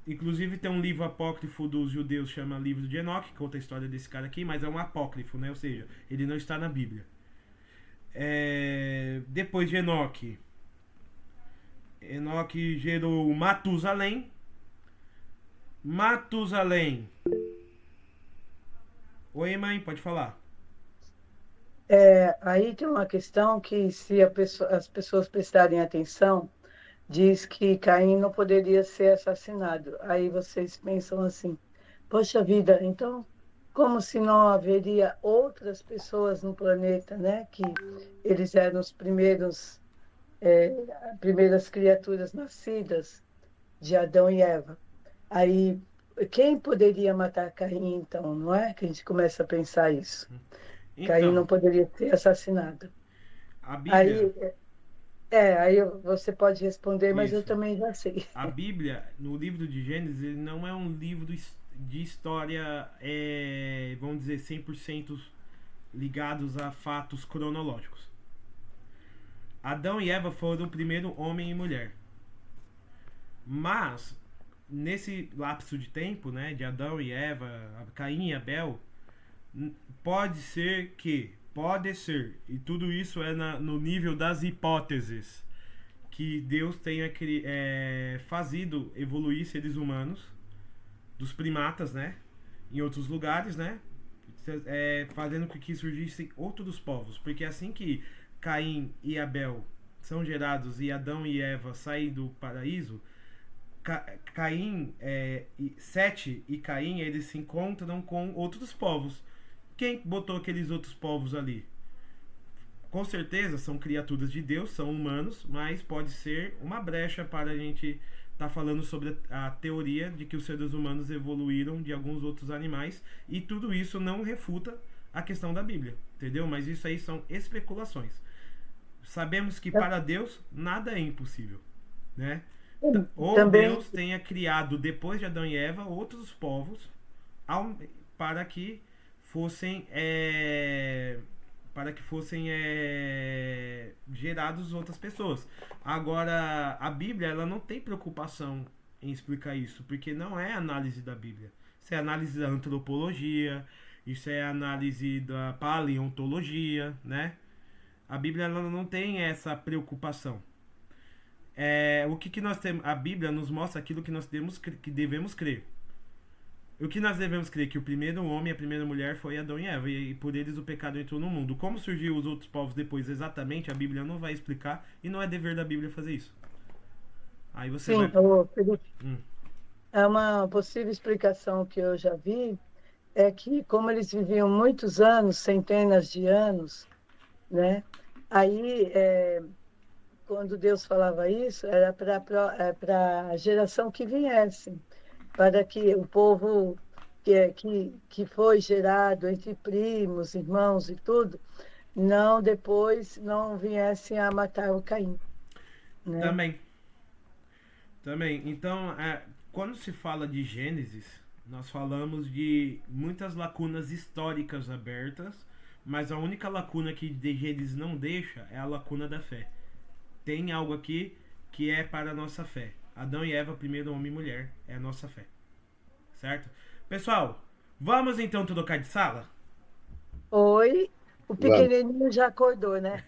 Speaker 1: Inclusive tem um livro apócrifo dos judeus, chama Livro de Enoque, que conta a história desse cara aqui, mas é um apócrifo, né? Ou seja, ele não está na Bíblia. Depois de Enoque, Enoque gerou Matusalém. Matusalém. Oi, mãe, pode falar.
Speaker 2: Aí tem uma questão que, se as pessoas prestarem atenção, diz que Caim não poderia ser assassinado. Aí vocês pensam assim, poxa vida, então como se não haveria outras pessoas no planeta, né? Que eles eram os primeiras criaturas nascidas de Adão e Eva. Aí, quem poderia matar Caim, então, não é? Que a gente começa a pensar isso. Caim não
Speaker 1: Então,
Speaker 2: poderia ser assassinado.
Speaker 1: a Bíblia.
Speaker 2: Aí você pode responder, mas eu
Speaker 1: Isso.
Speaker 2: também já sei.
Speaker 1: A Bíblia, no livro de Gênesis, ele não é um livro de história, vamos dizer, 100% ligados a fatos cronológicos. Adão e Eva foram o primeiro homem e mulher. Mas, nesse lapso de tempo, né, de Adão e Eva, Caim e Abel, pode ser, e tudo isso é no nível das hipóteses, que Deus tenha fazido evoluir seres humanos dos primatas, né, em outros lugares, né, fazendo com que surgissem outros povos, porque assim que Caim e Abel são gerados e Adão e Eva saem do paraíso, Sete e Caim, eles se encontram com outros povos. Quem botou aqueles outros povos ali? Com certeza são criaturas de Deus, são humanos, mas pode ser uma brecha para a gente estar falando sobre a teoria de que os seres humanos evoluíram de alguns outros animais, e tudo isso não refuta a questão da Bíblia, entendeu? Mas isso aí são especulações. Sabemos que para Deus nada é impossível, né? Ou
Speaker 2: Também,
Speaker 1: Deus tenha criado, depois de Adão e Eva, outros povos para que fossem gerados outras pessoas. Agora, a Bíblia, ela não tem preocupação em explicar isso, porque não é análise da Bíblia. Isso é análise da antropologia, isso é análise da paleontologia, né? A Bíblia, ela não tem essa preocupação. O que nós temos? A Bíblia nos mostra aquilo que nós devemos crer. O que nós devemos crer? Que o primeiro homem e a primeira mulher foi Adão e Eva, e por eles o pecado entrou no mundo. Como surgiu os outros povos depois exatamente, a Bíblia não vai explicar, e não é dever da Bíblia fazer isso. Aí você
Speaker 2: sim,
Speaker 1: vai...
Speaker 2: Felipe, é uma possível explicação que eu já vi, é que como eles viviam muitos anos, centenas de anos, né? Aí, quando Deus falava isso, era para a geração que viesse, para que o povo que foi gerado entre primos, irmãos e tudo, depois não viessem a matar o Caim, né?
Speaker 1: Também. Então, quando se fala de Gênesis, nós falamos de muitas lacunas históricas abertas, mas a única lacuna que Gênesis não deixa é a lacuna da fé. Tem algo aqui que é para a nossa fé. Adão e Eva, primeiro homem e mulher, é a nossa fé. Certo? Pessoal, vamos então trocar de sala?
Speaker 2: Oi, o
Speaker 3: Vamos.
Speaker 2: pequenininho já acordou, né?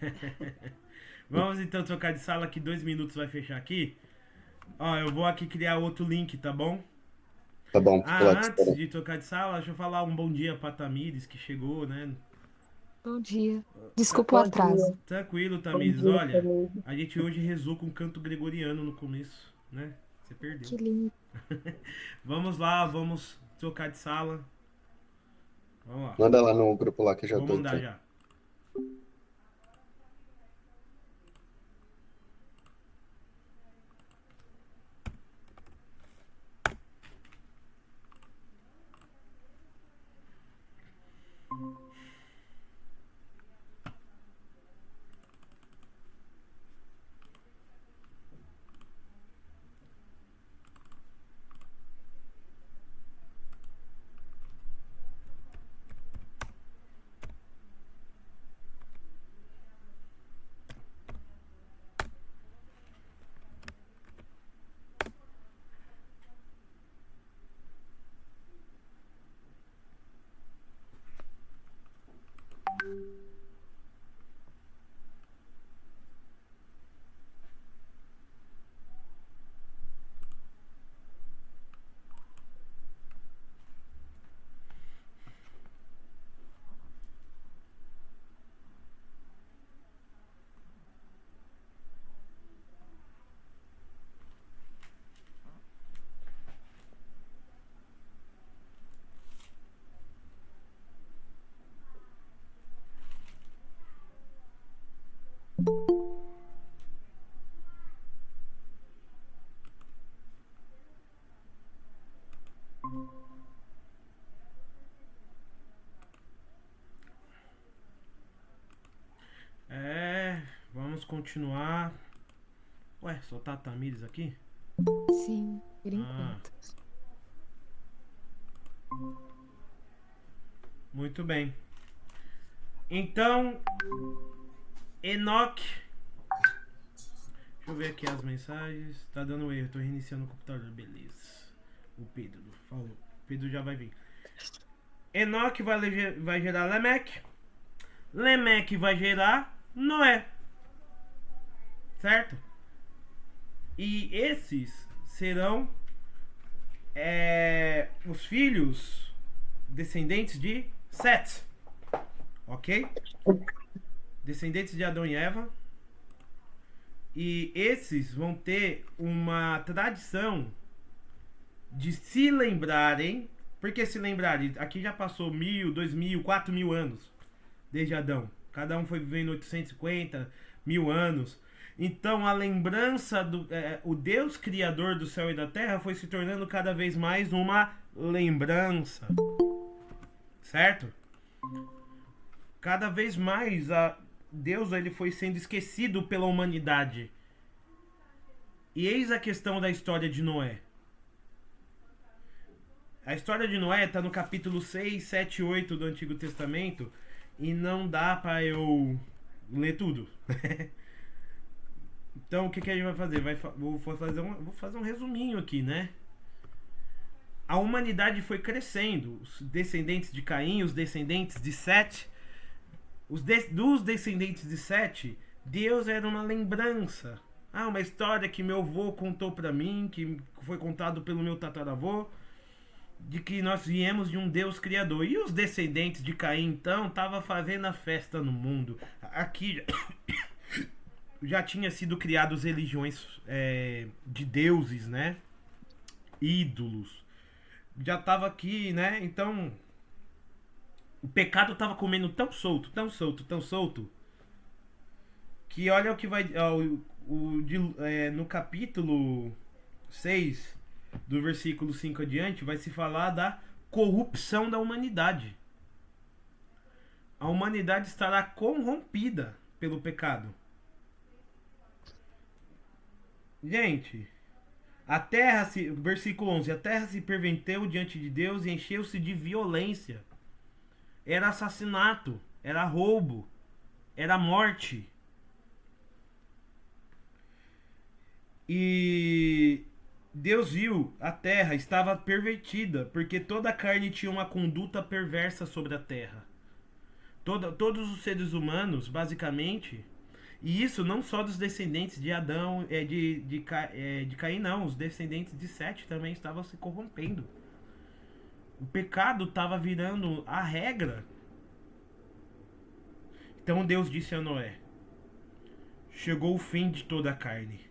Speaker 1: Vamos então trocar de sala, que 2 minutos vai fechar aqui. Ó, eu vou aqui criar outro link, tá bom?
Speaker 3: Tá bom, tô lá te
Speaker 1: Antes
Speaker 3: esperando.
Speaker 1: de trocar de sala, deixa eu falar um bom dia pra Tamires, que chegou, né?
Speaker 4: Bom dia. Desculpa o
Speaker 2: Bom
Speaker 4: atraso.
Speaker 2: dia,
Speaker 1: Tranquilo,
Speaker 2: bom
Speaker 1: Tamires.
Speaker 2: dia,
Speaker 1: Olha,
Speaker 2: família.
Speaker 1: a gente hoje rezou com canto gregoriano no começo, né? Você perdeu.
Speaker 4: Que lindo.
Speaker 1: Vamos lá, vamos trocar de sala. Vamos lá.
Speaker 3: Manda lá no grupo lá que eu já
Speaker 1: Vou
Speaker 3: tô
Speaker 1: mandar
Speaker 3: entrando.
Speaker 1: já. Vamos continuar. Ué, só tá a Tamires aqui?
Speaker 4: Sim, por
Speaker 1: Ah,
Speaker 4: enquanto.
Speaker 1: muito bem. Então, Enoque. Deixa eu ver aqui as mensagens. Tá dando erro, tô reiniciando o computador. Beleza. O Pedro falou. O Pedro já vai vir. Enoque vai gerar Lemeque. Lemeque vai gerar Noé. Certo? E esses serão os filhos descendentes de Sete. Ok? Descendentes de Adão e Eva. E esses vão ter uma tradição de se lembrarem. Porque se lembrarem, aqui já passou 1000, 2000, 4000 anos desde Adão. Cada um foi vivendo 850 mil anos. Então a lembrança o Deus criador do céu e da terra foi se tornando cada vez mais uma lembrança. Certo? Cada vez mais Deus ele foi sendo esquecido pela humanidade. E eis a questão da história de Noé. A história de Noé está no capítulo 6, 7 e 8 do Antigo Testamento. E não dá para eu ler tudo. Então o que a gente vai fazer? Vou fazer um resuminho aqui, né? A humanidade foi crescendo. Os descendentes de Caim, os descendentes de Sete. Dos descendentes de Sete, Deus era uma lembrança. Uma história que meu avô contou pra mim, que foi contado pelo meu tataravô, de que nós viemos de um Deus criador. E os descendentes de Caim, então, estavam fazendo a festa no mundo. Aqui já tinha sido criados religiões de deuses, né? Ídolos. Já estava aqui, né? Então, o pecado estava comendo tão solto, tão solto, tão solto, que olha o que vai... no capítulo 6, do versículo 5 adiante, vai se falar da corrupção da humanidade. A humanidade estará corrompida pelo pecado. Gente, versículo 11, a terra se perverteu diante de Deus e encheu-se de violência. Era assassinato, era roubo, era morte. E Deus viu a terra estava pervertida, porque toda a carne tinha uma conduta perversa sobre a terra. Todos os seres humanos, basicamente, E isso não só dos descendentes de Adão, de Caim, não. Os descendentes de Sete também estavam se corrompendo. O pecado estava virando a regra. Então Deus disse a Noé: chegou o fim de toda a carne.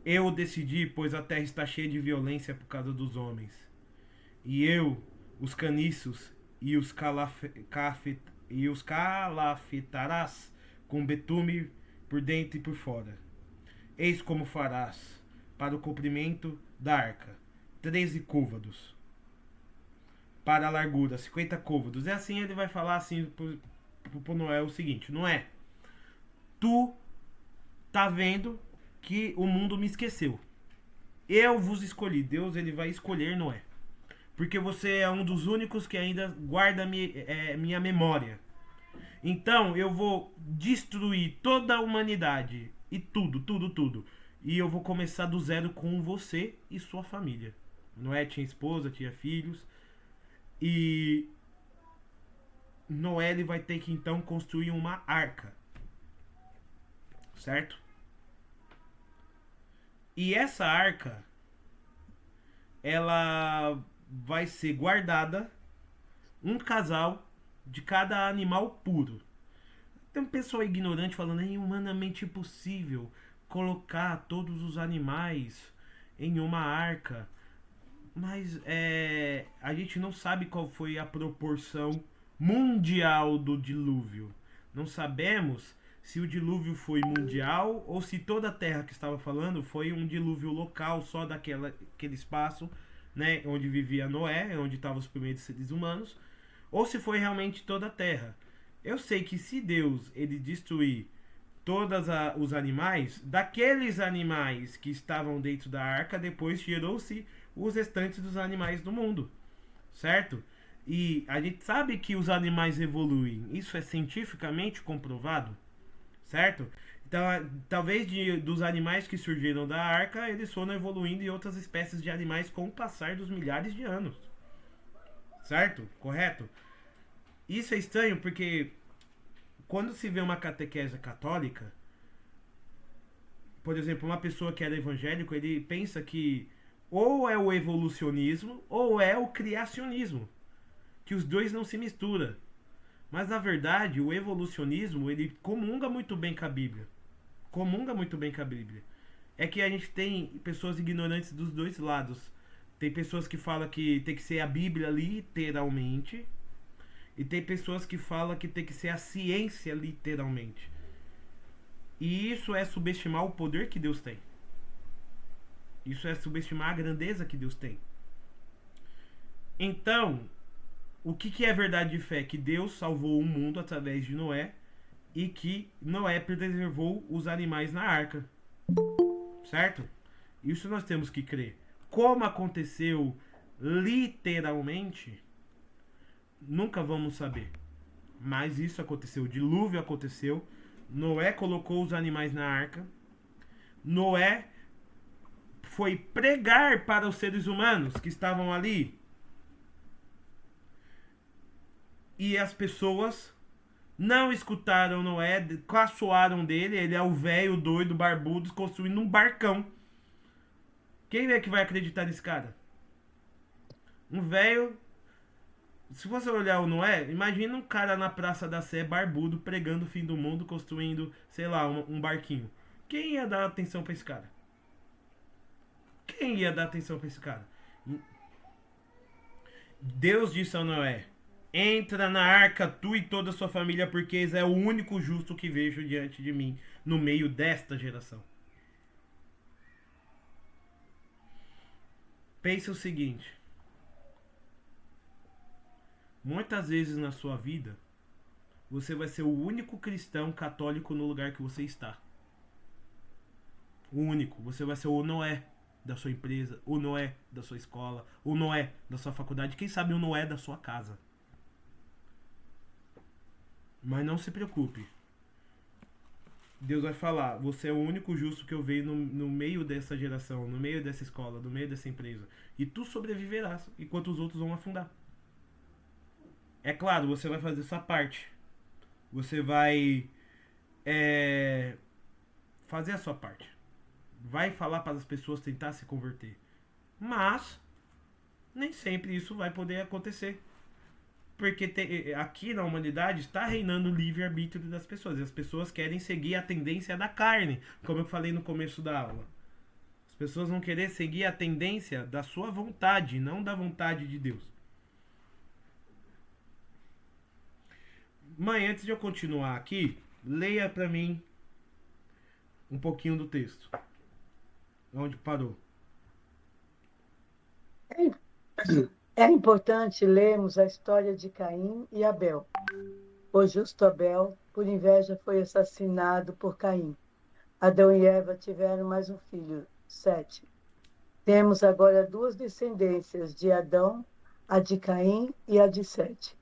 Speaker 1: Eu decidi, pois a terra está cheia de violência por causa dos homens. E eu, os caniços e os calafetarás com betume por dentro e por fora. Eis como farás para o comprimento da arca: 13 côvados. Para a largura, 50 côvados. É assim, ele vai falar assim pro Noé o seguinte: Noé, tu tá vendo que o mundo me esqueceu. Eu vos escolhi. Deus, ele vai escolher Noé. Porque você é um dos únicos que ainda guarda minha memória. Então eu vou destruir toda a humanidade. E tudo. E eu vou começar do zero com você e sua família. Noé tinha esposa, tinha filhos. E Noé, ele vai ter que então construir uma arca. Certo? E essa arca, ela vai ser guardada um casal de cada animal puro. Tem um pessoal ignorante falando: é humanamente impossível colocar todos os animais em uma arca. Mas a gente não sabe qual foi a proporção mundial do dilúvio. Não sabemos se o dilúvio foi mundial ou se toda a terra que estava falando foi um dilúvio local, só aquele espaço, né, onde vivia Noé, onde estavam os primeiros seres humanos, ou se foi realmente toda a terra. Eu sei que se Deus ele destruir todos os animais, daqueles animais que estavam dentro da arca, depois gerou-se os restantes dos animais do mundo, certo? E a gente sabe que os animais evoluem, isso é cientificamente comprovado, certo? Então, talvez dos animais que surgiram da arca, eles foram evoluindo em outras espécies de animais com o passar dos milhares de anos, certo? Correto? Isso é estranho porque quando se vê uma catequese católica, por exemplo, uma pessoa que era evangélico, ele pensa que ou é o evolucionismo ou é o criacionismo, que os dois não se misturam. Mas na verdade, o evolucionismo, ele comunga muito bem com a Bíblia. É que a gente tem pessoas ignorantes dos dois lados. Tem pessoas que falam que tem que ser a Bíblia literalmente, e tem pessoas que falam que tem que ser a ciência literalmente. E isso é subestimar o poder que Deus tem. Isso é subestimar a grandeza que Deus tem. Então, o que é verdade de fé? Que Deus salvou o mundo através de Noé e que Noé preservou os animais na arca. Certo? Isso nós temos que crer. Como aconteceu literalmente, nunca vamos saber. Mas isso aconteceu. O dilúvio aconteceu. Noé colocou os animais na arca. Noé foi pregar para os seres humanos que estavam ali. E as pessoas não escutaram Noé, caçoaram dele. Ele é o velho doido, barbudo, construindo um barcão. Quem é que vai acreditar nesse cara? Um velho. Se você olhar o Noé, imagina um cara na Praça da Sé, barbudo, pregando o fim do mundo, construindo, sei lá, um barquinho. Quem ia dar atenção pra esse cara? Quem ia dar atenção pra esse cara? Deus disse a Noé: entra na arca, tu e toda a sua família, porque és é o único justo que vejo diante de mim, no meio desta geração. Pense o seguinte: muitas vezes na sua vida, você vai ser o único cristão católico no lugar que você está. O único. Você vai ser o Noé da sua empresa, o Noé da sua escola, o Noé da sua faculdade, quem sabe o Noé da sua casa. Mas não se preocupe. Deus vai falar: você é o único justo que eu vejo no meio dessa geração, no meio dessa escola, no meio dessa empresa. E tu sobreviverás, enquanto os outros vão afundar. É claro, você vai fazer sua parte. Você vai fazer a sua parte. Vai falar para as pessoas tentar se converter. Mas nem sempre isso vai poder acontecer. Porque aqui na humanidade está reinando o livre-arbítrio das pessoas. E as pessoas querem seguir a tendência da carne, como eu falei no começo da aula. As pessoas vão querer seguir a tendência da sua vontade, não da vontade de Deus. Mãe, antes de eu continuar aqui, leia para mim um pouquinho do texto. Onde parou?
Speaker 2: É importante lermos a história de Caim e Abel. O justo Abel, por inveja, foi assassinado por Caim. Adão e Eva tiveram mais um filho, Sete. Temos agora duas descendências de Adão, a de Caim e a de Sete.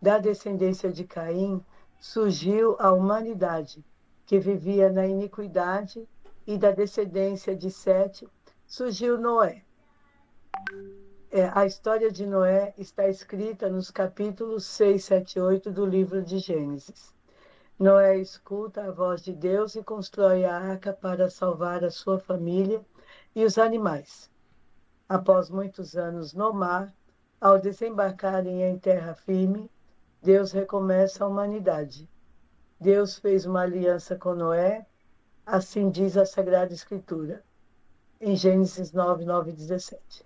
Speaker 2: Da descendência de Caim surgiu a humanidade, que vivia na iniquidade, e da descendência de Sete surgiu Noé. A história de Noé está escrita nos capítulos 6, 7 e 8 do livro de Gênesis. Noé escuta a voz de Deus e constrói a arca para salvar a sua família e os animais. Após muitos anos no mar, ao desembarcarem em terra firme, Deus recomeça a humanidade. Deus fez uma aliança com Noé, assim diz a Sagrada Escritura, em Gênesis 9, 9 e 17.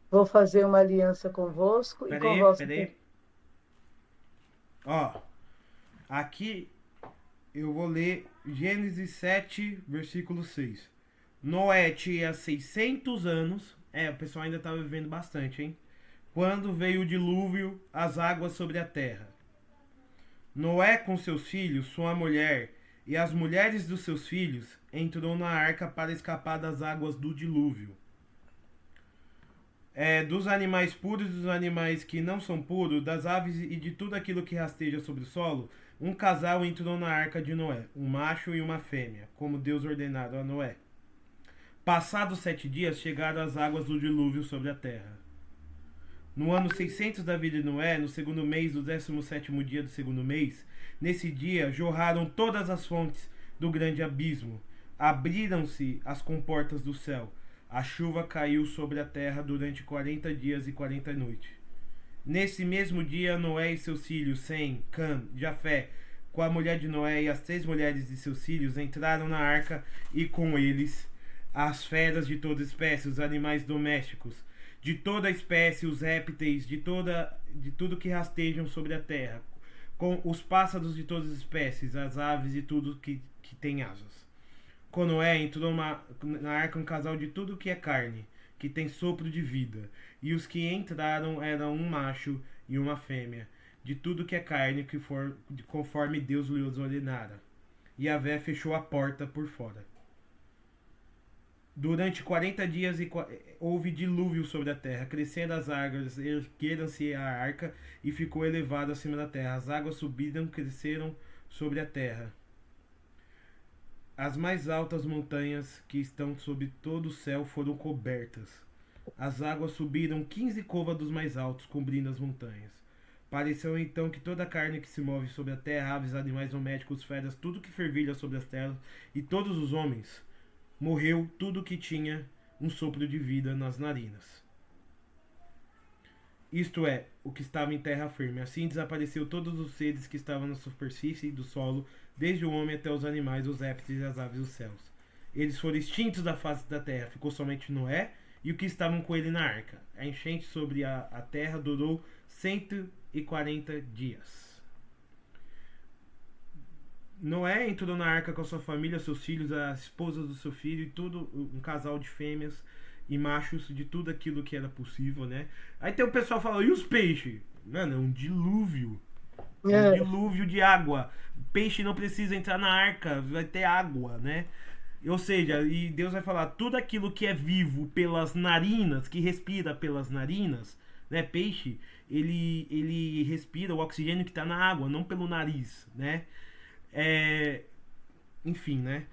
Speaker 2: Vou fazer uma aliança convosco e convosco.
Speaker 1: Peraí. Ó, aqui eu vou ler Gênesis 7, versículo 6. Noé tinha 600 anos. O pessoal ainda estava vivendo bastante, hein? Quando veio o dilúvio, as águas sobre a terra. Noé com seus filhos, sua mulher e as mulheres dos seus filhos entrou na arca para escapar das águas do dilúvio. Dos animais puros e dos animais que não são puros, das aves e de tudo aquilo que rasteja sobre o solo, um casal entrou na arca de Noé, um macho e uma fêmea, como Deus ordenara a Noé. Passados 7 dias, chegaram as águas do dilúvio sobre a terra. No ano 600 da vida de Noé, no segundo mês do 17º dia do segundo mês, nesse dia jorraram todas as fontes do grande abismo. Abriram-se as comportas do céu. A chuva caiu sobre a terra durante 40 dias e 40 noites. Nesse mesmo dia, Noé e seus filhos, Sem, Cam, Jafé, com a mulher de Noé e as 3 mulheres de seus filhos, entraram na arca e com eles as feras de toda espécie, os animais domésticos, de toda espécie, os répteis, de tudo que rastejam sobre a terra, com os pássaros de todas as espécies, as aves e tudo que tem asas. Com Noé entrou na arca um casal de tudo que é carne, que tem sopro de vida. E os que entraram eram um macho e uma fêmea, de tudo que é carne, que for conforme Deus lhes ordenara. E Yahvé fechou a porta por fora. Durante 40 dias houve dilúvio sobre a terra. Cresceram as águas, ergueram-se a arca e ficou elevada acima da terra. As águas subiram, cresceram sobre a terra. As mais altas montanhas que estão sob todo o céu foram cobertas. As águas subiram 15 côvados mais altos, cobrindo as montanhas. Pareceu então que toda a carne que se move sobre a terra, aves, animais domésticos, feras, tudo que fervilha sobre as terras, e todos os homens, morreu tudo que tinha um sopro de vida nas narinas. Isto é, o que estava em terra firme. Assim desapareceu todos os seres que estavam na superfície do solo, desde o homem até os animais, os répteis e as aves dos céus. Eles foram extintos da face da terra. Ficou somente Noé e o que estavam com ele na arca. A enchente sobre a terra durou 140 dias. Noé entrou na arca com a sua família, seus filhos, a esposa do seu filho e tudo, um casal de fêmeas e machos, de tudo aquilo que era possível, né? Aí tem o pessoal que fala, e os peixes? Mano, é um dilúvio. É um dilúvio de água. Peixe não precisa entrar na arca, vai ter água, né? Ou seja, e Deus vai falar, tudo aquilo que é vivo pelas narinas, que respira pelas narinas, né? Peixe, ele respira o oxigênio que está na água, não pelo nariz, né? Enfim, né?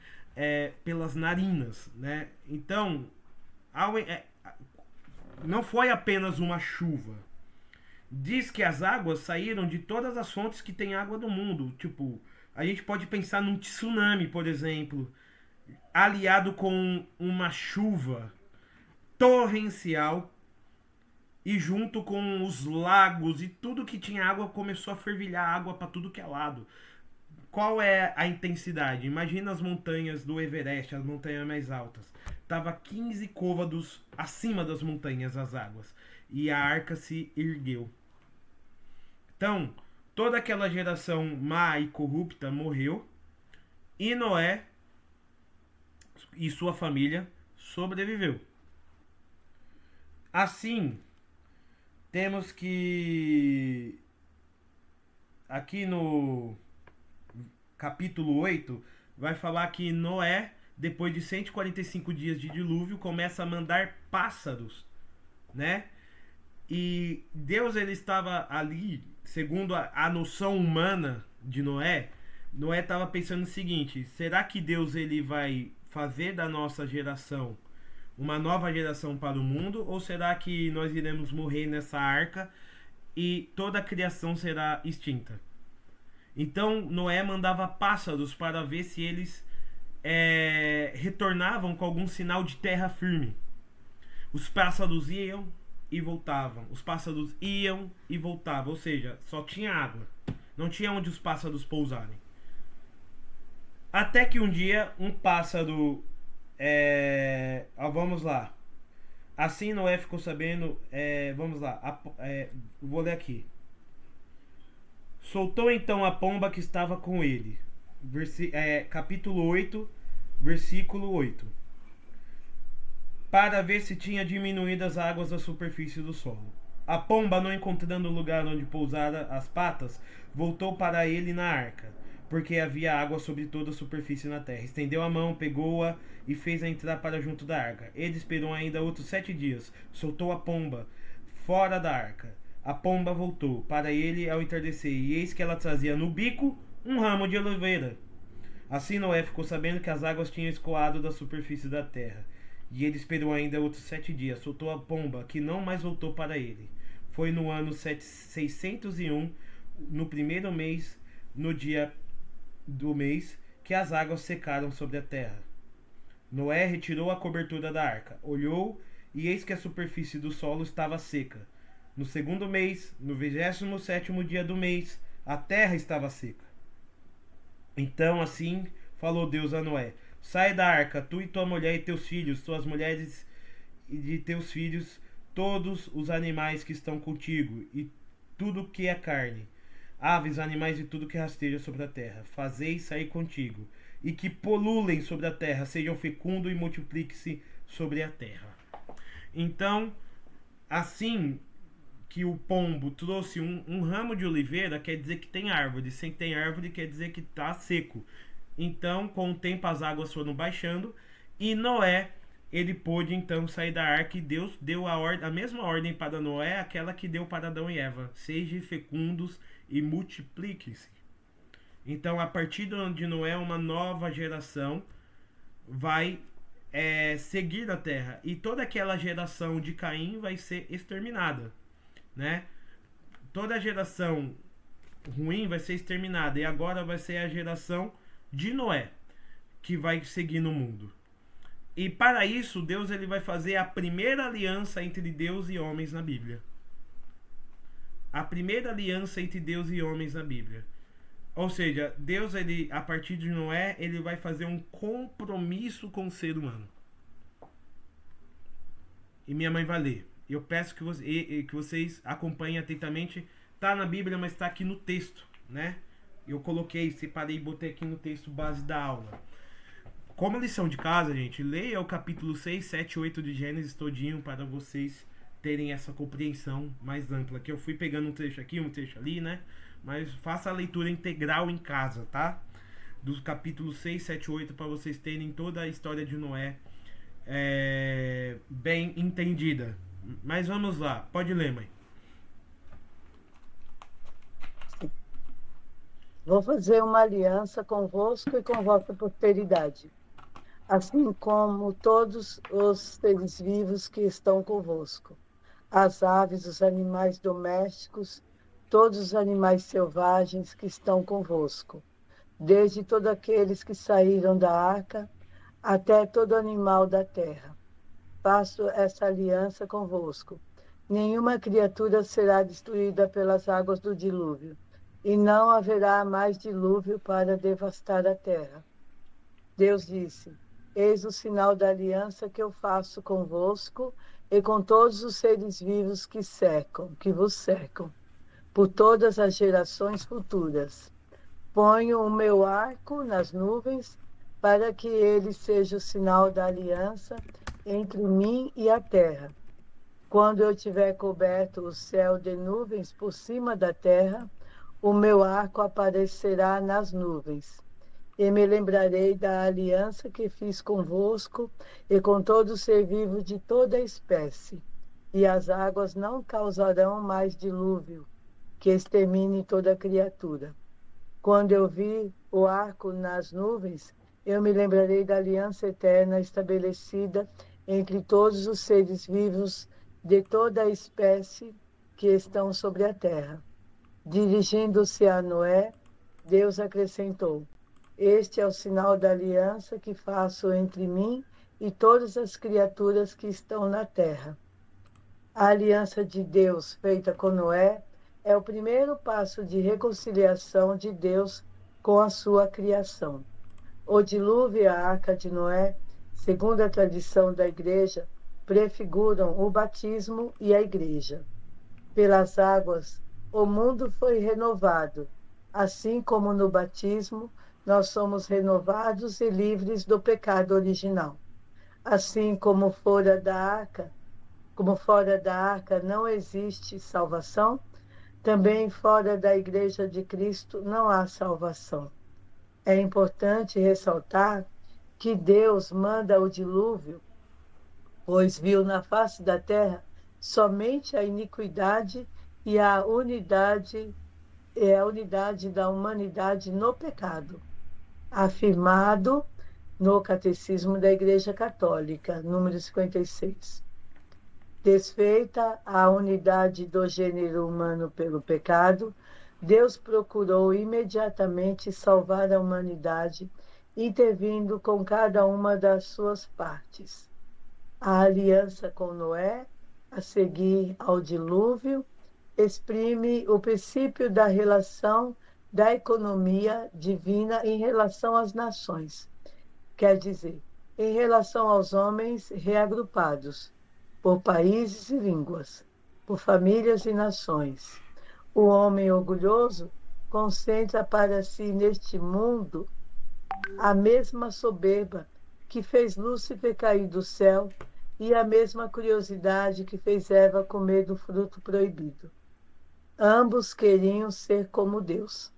Speaker 1: Pelas narinas, né? Então, não foi apenas uma chuva. Diz que as águas saíram de todas as fontes que tem água do mundo, tipo A gente pode pensar num tsunami, por exemplo, aliado com uma chuva torrencial e junto com os lagos e tudo que tinha água começou a fervilhar água para tudo que é lado. Qual é a intensidade? Imagina as montanhas do Everest, as montanhas mais altas. Tava 15 côvados acima das montanhas as águas e a arca se ergueu. Então, toda aquela geração má e corrupta morreu e Noé e sua família sobreviveu. Assim, temos que aqui no capítulo 8 vai falar que Noé, depois de 145 dias de dilúvio, começa a mandar pássaros, né? E Deus ele estava ali, segundo a noção humana de Noé, Noé estava pensando o seguinte: será que Deus ele vai fazer da nossa geração uma nova geração para o mundo, ou será que nós iremos morrer nessa arca e toda a criação será extinta? Então Noé mandava pássaros para ver se eles retornavam com algum sinal de terra firme. Os pássaros iam e voltavam. Os pássaros iam e voltavam. Ou seja, só tinha água. Não tinha onde os pássaros pousarem. Até que um dia um pássaro... vamos lá. Assim Noé ficou sabendo... vamos lá. Vou ler aqui. Soltou então a pomba que estava com ele. Capítulo 8, versículo 8. Para ver se tinha diminuído as águas da superfície do solo. A pomba, não encontrando lugar onde pousara as patas, voltou para ele na arca, porque havia água sobre toda a superfície na terra. Estendeu a mão, pegou-a e fez-a entrar para junto da arca. Ele esperou ainda outros 7 dias, soltou a pomba fora da arca. A pomba voltou para ele ao entardecer, e eis que ela trazia no bico um ramo de oliveira. Assim Noé ficou sabendo que as águas tinham escoado da superfície da terra. E ele esperou ainda outros 7 dias, soltou a pomba, que não mais voltou para ele. Foi no ano 601, no primeiro mês, no dia do mês, que as águas secaram sobre a terra. Noé retirou a cobertura da arca, olhou, e eis que a superfície do solo estava seca. No segundo mês, no 27º dia do mês, a terra estava seca. Então assim falou Deus a Noé: sai da arca, tu e tua mulher e teus filhos, tuas mulheres e de teus filhos, todos os animais que estão contigo, e tudo que é carne, aves, animais e tudo que rasteja sobre a terra. Fazei sair contigo, e que polulem sobre a terra, sejam fecundos e multipliquem-se sobre a terra. Então, assim que o pombo trouxe um ramo de oliveira, quer dizer que tem árvore. Sem tem árvore, quer dizer que está seco. Então, com o tempo, as águas foram baixando e Noé, ele pôde então sair da arca, e Deus deu a mesma ordem para Noé, aquela que deu para Adão e Eva: sejam fecundos e multipliquem-se. Então, a partir de Noé, uma nova geração vai seguir a terra, e toda aquela geração de Caim vai ser exterminada, né? Toda a geração ruim vai ser exterminada, e agora vai ser a geração de Noé que vai seguir no mundo. E para isso, Deus ele vai fazer a primeira aliança entre Deus e homens na Bíblia. A primeira aliança entre Deus e homens na Bíblia. Ou seja, Deus, ele, a partir de Noé, ele vai fazer um compromisso com o ser humano. E minha mãe vai ler. Eu peço que vocês acompanhem atentamente. Tá na Bíblia, mas está aqui no texto, né? Eu coloquei, separei e botei aqui no texto base da aula. Como lição de casa, gente, leia o capítulo 6, 7 e 8 de Gênesis todinho para vocês terem essa compreensão mais ampla. Que eu fui pegando um trecho aqui, um trecho ali, né? Mas faça a leitura integral em casa, tá? Dos capítulos 6, 7 e 8 para vocês terem toda a história de Noé bem entendida. Mas vamos lá, pode ler, mãe.
Speaker 2: Vou fazer uma aliança convosco e com vossa posteridade, assim como todos os seres vivos que estão convosco, as aves, os animais domésticos, todos os animais selvagens que estão convosco, desde todos aqueles que saíram da arca até todo animal da terra. Faço essa aliança convosco. Nenhuma criatura será destruída pelas águas do dilúvio, e não haverá mais dilúvio para devastar a terra. Deus disse: Eis o sinal da aliança que eu faço convosco e com todos os seres vivos que vos cercam, por todas as gerações futuras. Ponho o meu arco nas nuvens, para que ele seja o sinal da aliança entre mim e a terra. Quando eu tiver coberto o céu de nuvens por cima da terra, o meu arco aparecerá nas nuvens. E me lembrarei da aliança que fiz convosco e com todo ser vivo de toda espécie. E as águas não causarão mais dilúvio, que extermine toda criatura. Quando eu vi o arco nas nuvens, eu me lembrarei da aliança eterna estabelecida entre todos os seres vivos de toda a espécie que estão sobre a terra. Dirigindo-se a Noé, Deus acrescentou: Este é o sinal da aliança que faço entre mim e todas as criaturas que estão na terra. A aliança de Deus feita com Noé é o primeiro passo de reconciliação de Deus com a sua criação. O dilúvio e a arca de Noé, segundo a tradição da Igreja, prefiguram o batismo e a Igreja. Pelas águas, o mundo foi renovado, assim como no batismo, nós somos renovados e livres do pecado original. Assim como fora da arca não existe salvação, também fora da Igreja de Cristo não há salvação. É importante ressaltar que Deus manda o dilúvio, pois viu na face da terra somente a iniquidade e a unidade da humanidade no pecado, afirmado no Catecismo da Igreja Católica, número 56. Desfeita a unidade do gênero humano pelo pecado, Deus procurou imediatamente salvar a humanidade, intervindo com cada uma das suas partes. A aliança com Noé, a seguir ao dilúvio, exprime o princípio da relação da economia divina em relação às nações. Quer dizer, em relação aos homens reagrupados, por países e línguas, por famílias e nações. O homem orgulhoso concentra para si neste mundo a mesma soberba que fez Lúcifer cair do céu e a mesma curiosidade que fez Eva comer do fruto proibido. Ambos queriam ser como Deus.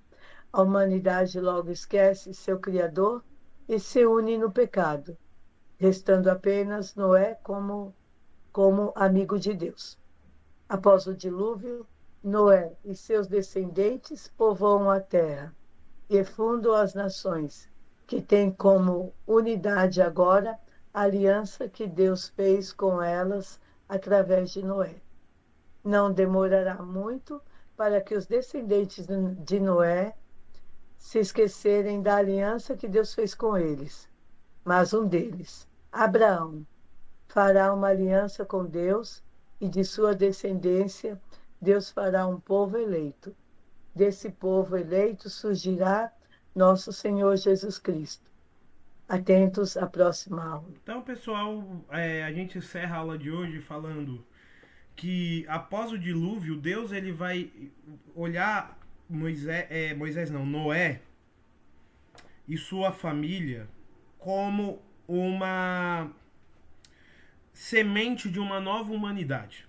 Speaker 2: A humanidade logo esquece seu Criador e se une no pecado, restando apenas Noé como amigo de Deus. Após o dilúvio, Noé e seus descendentes povoam a terra e fundam as nações, que têm como unidade agora a aliança que Deus fez com elas através de Noé. Não demorará muito para que os descendentes de Noé se esquecerem da aliança que Deus fez com eles. Mas um deles, Abraão, fará uma aliança com Deus e de sua descendência Deus fará um povo eleito. Desse povo eleito surgirá nosso Senhor Jesus Cristo. Atentos à próxima aula.
Speaker 1: Então, pessoal, a gente encerra a aula de hoje falando que após o dilúvio, Deus ele vai olhar Noé e sua família como uma semente de uma nova humanidade.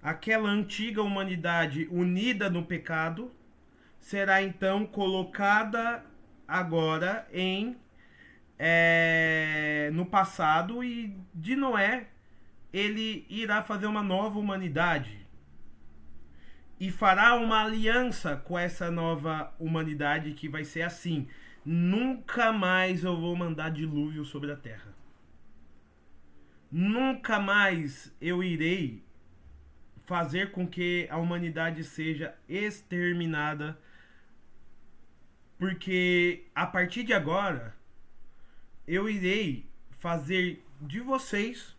Speaker 1: Aquela antiga humanidade unida no pecado será então colocada agora no passado, e de Noé ele irá fazer uma nova humanidade e fará uma aliança com essa nova humanidade que vai ser assim: nunca mais eu vou mandar dilúvio sobre a terra. Nunca mais eu irei fazer com que a humanidade seja exterminada Porque a partir de agora, eu irei fazer de vocês,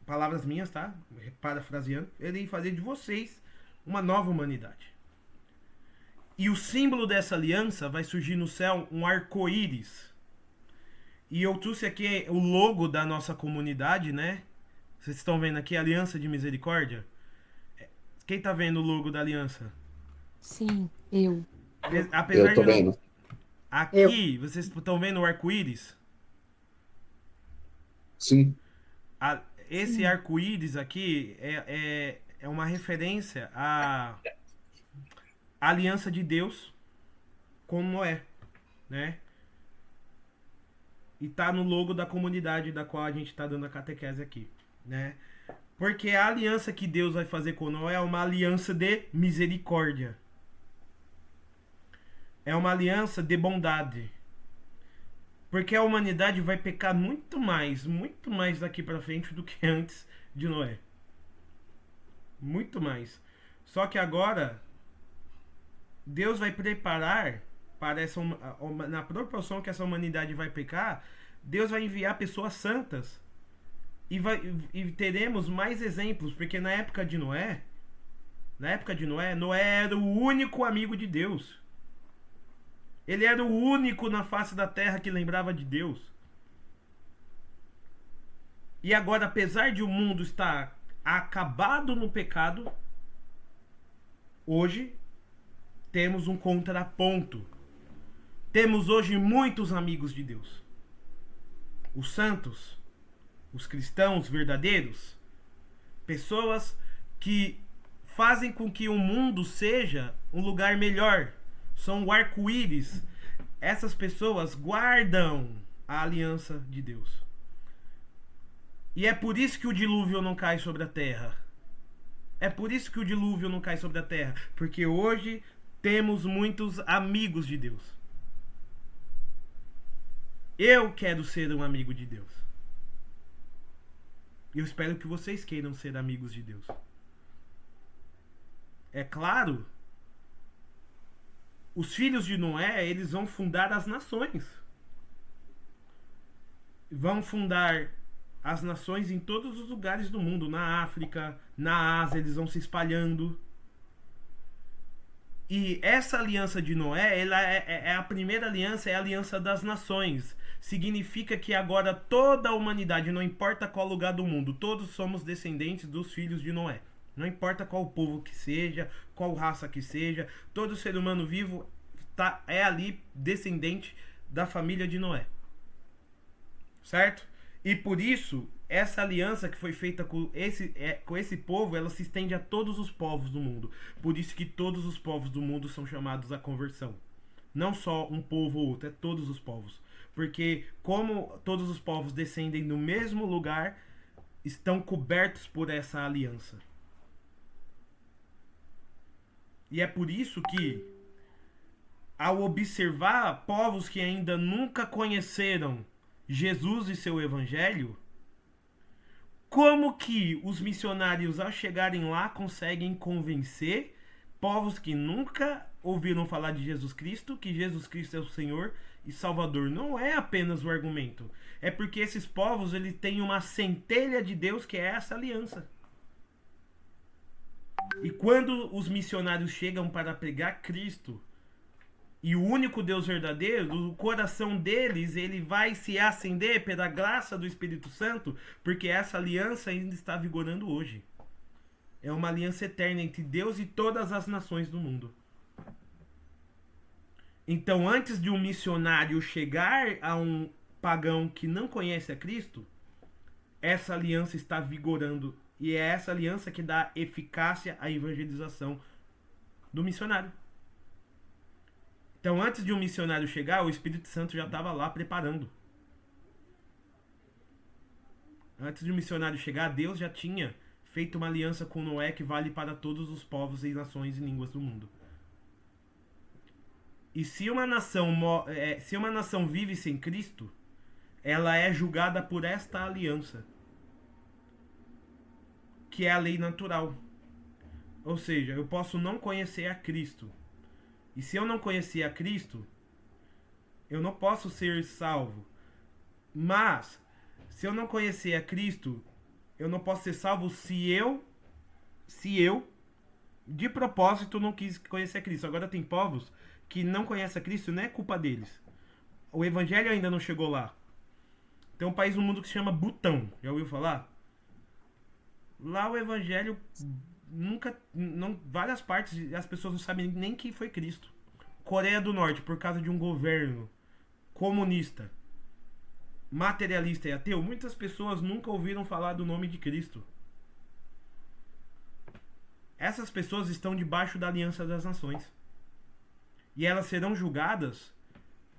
Speaker 1: palavras minhas, tá? Parafraseando, eu irei fazer de vocês uma nova humanidade. E o símbolo dessa aliança vai surgir no céu um arco-íris. E eu trouxe aqui o logo da nossa comunidade, né? Vocês estão vendo aqui, Aliança de Misericórdia? Quem tá vendo o logo da aliança?
Speaker 4: Sim, eu.
Speaker 1: Apesar
Speaker 3: Eu tô
Speaker 1: de não-
Speaker 3: vendo.
Speaker 1: Aqui, vocês estão vendo o arco-íris?
Speaker 3: Sim.
Speaker 1: Esse arco-íris aqui é uma referência à aliança de Deus com Noé, né? E tá no logo da comunidade da qual a gente tá dando a catequese aqui, né? Porque a aliança que Deus vai fazer com Noé é uma aliança de misericórdia. É uma aliança de bondade. Porque a humanidade vai pecar muito mais daqui pra frente do que antes de Noé. Muito mais. Só que agora Deus vai preparar para na proporção que essa humanidade vai pecar, Deus vai enviar pessoas santas. E teremos mais exemplos, porque na época de Noé, Noé era o único amigo de Deus. Ele era o único na face da terra que lembrava de Deus. E agora, apesar de o mundo estar acabado no pecado, hoje temos um contraponto. Temos hoje muitos amigos de Deus. Os santos, os cristãos verdadeiros, pessoas que fazem com que o mundo seja um lugar melhor. São o arco-íris. Essas pessoas guardam a aliança de Deus. E é por isso que o dilúvio não cai sobre a terra. É por isso que o dilúvio não cai sobre a terra. Porque hoje temos muitos amigos de Deus. Eu quero ser um amigo de Deus. E eu espero que vocês queiram ser amigos de Deus. É claro, os filhos de Noé, eles vão fundar as nações. Vão fundar as nações em todos os lugares do mundo. Na África, na Ásia, eles vão se espalhando. E essa aliança de Noé, ela é a primeira aliança, é a aliança das nações. Significa que agora toda a humanidade, não importa qual lugar do mundo, todos somos descendentes dos filhos de Noé. Não importa qual povo que seja, qual raça que seja, todo ser humano vivo é ali descendente da família de Noé. Certo? E por isso, essa aliança que foi feita com esse povo, ela se estende a todos os povos do mundo. Por isso que todos os povos do mundo são chamados à conversão. Não só um povo ou outro, é todos os povos. Porque como todos os povos descendem do mesmo lugar, estão cobertos por essa aliança. E é por isso que, ao observar povos que ainda nunca conheceram Jesus e seu evangelho, como que os missionários, ao chegarem lá, conseguem convencer povos que nunca ouviram falar de Jesus Cristo, que Jesus Cristo é o Senhor e Salvador? Não é apenas o argumento. É porque esses povos, eles têm uma centelha de Deus, que é essa aliança. E quando os missionários chegam para pregar Cristo e o único Deus verdadeiro, o coração deles, ele vai se acender pela graça do Espírito Santo, porque essa aliança ainda está vigorando hoje. É uma aliança eterna entre Deus e todas as nações do mundo. Então, antes de um missionário chegar a um pagão que não conhece a Cristo, essa aliança está vigorando. E é essa aliança que dá eficácia à evangelização do missionário. Então, antes de um missionário chegar, o Espírito Santo já estava lá preparando. Antes de um missionário chegar, Deus já tinha feito uma aliança com Noé que vale para todos os povos e nações e línguas do mundo. E se uma nação vive sem Cristo, ela é julgada por esta aliança, que é a lei natural. Ou seja, eu posso não conhecer a Cristo. E se eu não conhecer a Cristo, Eu não posso ser salvo. Mas, se eu não conhecer a Cristo, eu não posso ser salvo se eu, de propósito, não quis conhecer a Cristo. Agora tem povos que não conhecem a Cristo, não é culpa deles. O evangelho ainda não chegou lá. Tem um país no mundo que se chama Butão. Já ouviu falar? Lá o evangelho nunca, não, várias partes as pessoas não sabem nem quem foi Cristo. Coreia do Norte, por causa de um governo comunista, materialista e ateu, muitas pessoas nunca ouviram falar do nome de Cristo. Essas pessoas estão debaixo da aliança das nações. E elas serão julgadas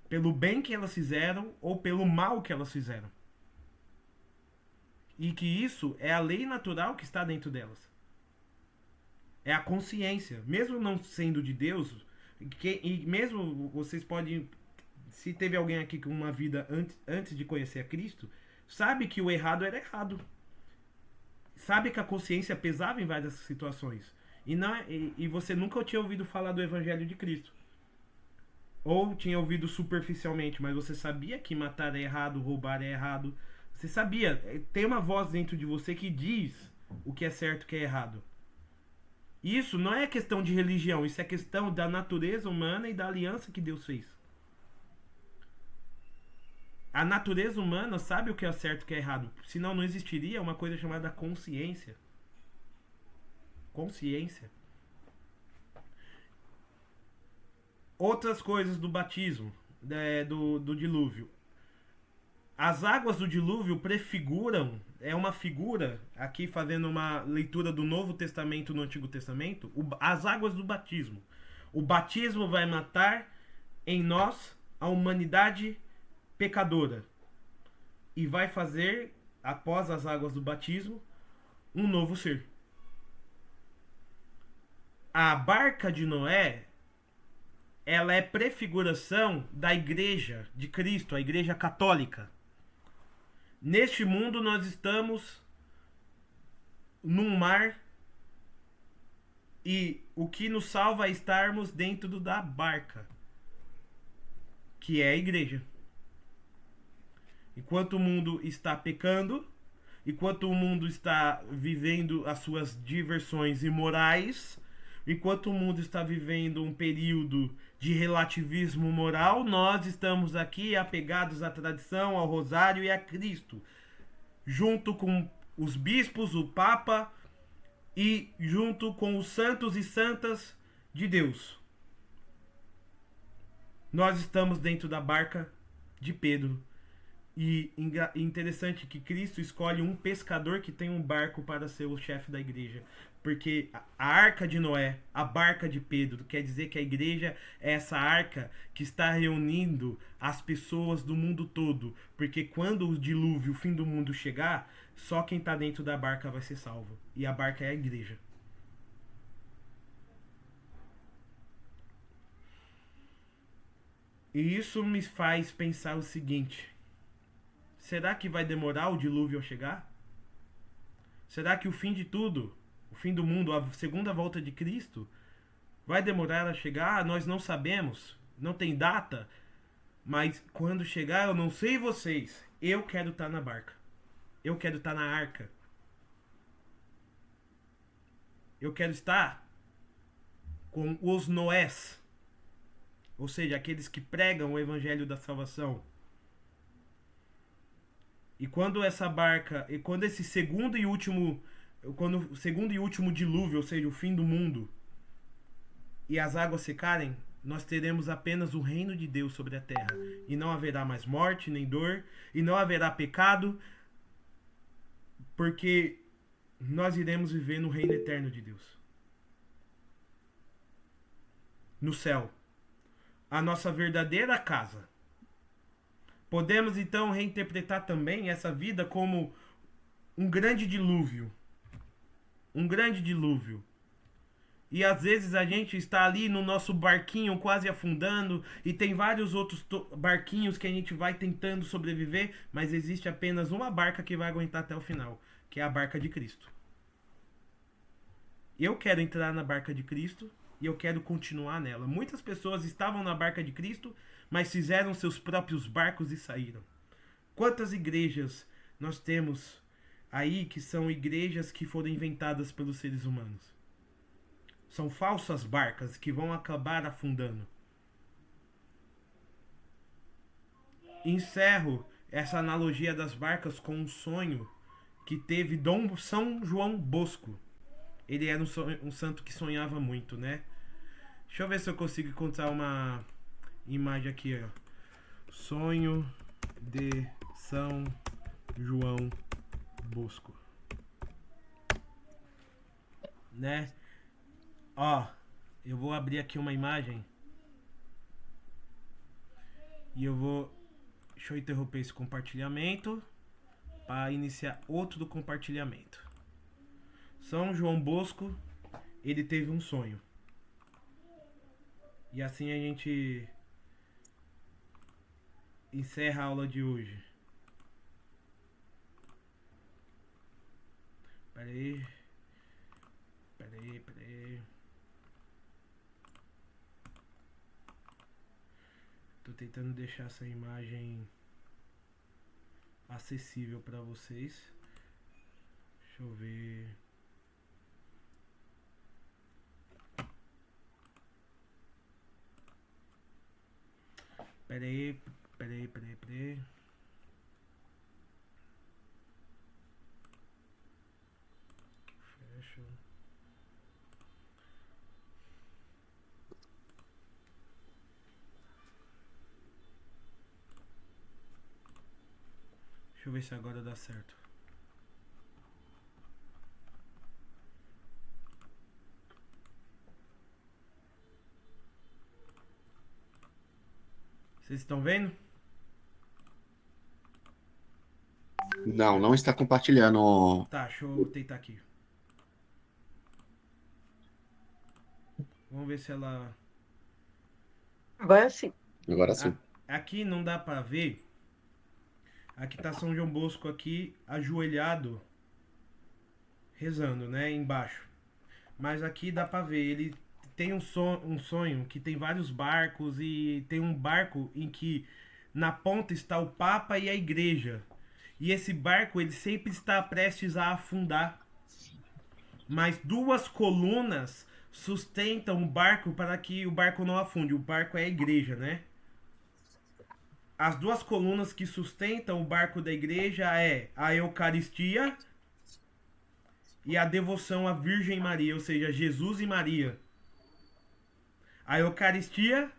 Speaker 1: pelo bem que elas fizeram ou pelo mal que elas fizeram. E que isso é a lei natural que está dentro delas. É a consciência. Mesmo não sendo de Deus, e mesmo vocês podem... Se teve alguém aqui com uma vida antes de conhecer a Cristo, sabe que o errado era errado. Sabe que a consciência pesava em várias situações. E você nunca tinha ouvido falar do Evangelho de Cristo. Ou tinha ouvido superficialmente, mas você sabia que matar é errado, roubar é errado. Você sabia. Tem uma voz dentro de você que diz o que é certo e o que é errado. Isso não é questão de religião, isso é questão da natureza humana e da aliança que Deus fez. A natureza humana sabe o que é certo e o que é errado. Senão não existiria uma coisa chamada consciência. Consciência. Outras coisas do batismo, do dilúvio. As águas do dilúvio prefiguram, é uma figura, aqui fazendo uma leitura do Novo Testamento no Antigo Testamento, as águas do batismo. O batismo vai matar em nós a humanidade pecadora e vai fazer, após as águas do batismo, um novo ser. A barca de Noé, ela é prefiguração da igreja de Cristo, a igreja católica. Neste mundo nós estamos num mar e o que nos salva é estarmos dentro da barca, que é a igreja. Enquanto o mundo está pecando, enquanto o mundo está vivendo as suas diversões imorais, enquanto o mundo está vivendo um período de relativismo moral, nós estamos aqui apegados à tradição, ao rosário e a Cristo, junto com os bispos, o Papa e junto com os santos e santas de Deus. Nós estamos dentro da barca de Pedro. E interessante que Cristo escolhe um pescador que tem um barco para ser o chefe da igreja. Porque a arca de Noé, a barca de Pedro, quer dizer que a igreja é essa arca que está reunindo as pessoas do mundo todo. Porque quando o dilúvio, o fim do mundo chegar, só quem está dentro da barca vai ser salvo. E a barca é a igreja. E isso me faz pensar o seguinte: será que vai demorar o dilúvio a chegar? Será que o fim de tudo, o fim do mundo, a segunda volta de Cristo, vai demorar a chegar? Nós não sabemos, não tem data, mas quando chegar, eu não sei vocês, eu quero estar na barca. Eu quero estar na arca. Eu quero estar com os Noés, ou seja, aqueles que pregam o evangelho da salvação. E quando essa barca, e quando esse segundo e último dilúvio, ou seja, o fim do mundo, e as águas secarem, nós teremos apenas o reino de Deus sobre a terra. E não haverá mais morte, nem dor, e não haverá pecado, porque nós iremos viver no reino eterno de Deus. No céu. A nossa verdadeira casa. Podemos então reinterpretar também essa vida como um grande dilúvio. Um grande dilúvio. E às vezes a gente está ali no nosso barquinho quase afundando e tem vários outros barquinhos que a gente vai tentando sobreviver, mas existe apenas uma barca que vai aguentar até o final, que é a barca de Cristo. Eu quero entrar na barca de Cristo e eu quero continuar nela. Muitas pessoas estavam na barca de Cristo, mas fizeram seus próprios barcos e saíram. Quantas igrejas nós temos aí que são igrejas que foram inventadas pelos seres humanos? São falsas barcas que vão acabar afundando. Encerro essa analogia das barcas com um sonho que teve Dom São João Bosco. Ele era um santo que sonhava muito, né? Deixa eu ver se eu consigo encontrar uma imagem aqui, ó. Sonho de São João Bosco. Né? Ó, eu vou abrir aqui uma imagem. E eu vou... Deixa eu interromper esse compartilhamento para iniciar outro do compartilhamento. São João Bosco, ele teve um sonho. E assim a gente encerra a aula de hoje. Peraí. Tô tentando deixar essa imagem acessível para vocês. Deixa eu ver. Peraí. Fecha. Deixa eu ver se agora dá certo. Vocês estão vendo?
Speaker 3: Não está compartilhando.
Speaker 1: Tá, deixa eu tentar aqui. Vamos ver se ela...
Speaker 2: Agora sim.
Speaker 3: Agora sim.
Speaker 1: Aqui não dá pra ver. Aqui tá São João Bosco aqui, ajoelhado, rezando, né, embaixo. Mas aqui dá pra ver, ele tem um sonho que tem vários barcos e tem um barco em que na ponta está o Papa e a igreja. E esse barco, ele sempre está prestes a afundar. Mas duas colunas sustentam o barco para que o barco não afunde. O barco é a igreja, né? As duas colunas que sustentam o barco da igreja é a Eucaristia e a devoção à Virgem Maria, ou seja, Jesus e Maria. A Eucaristia,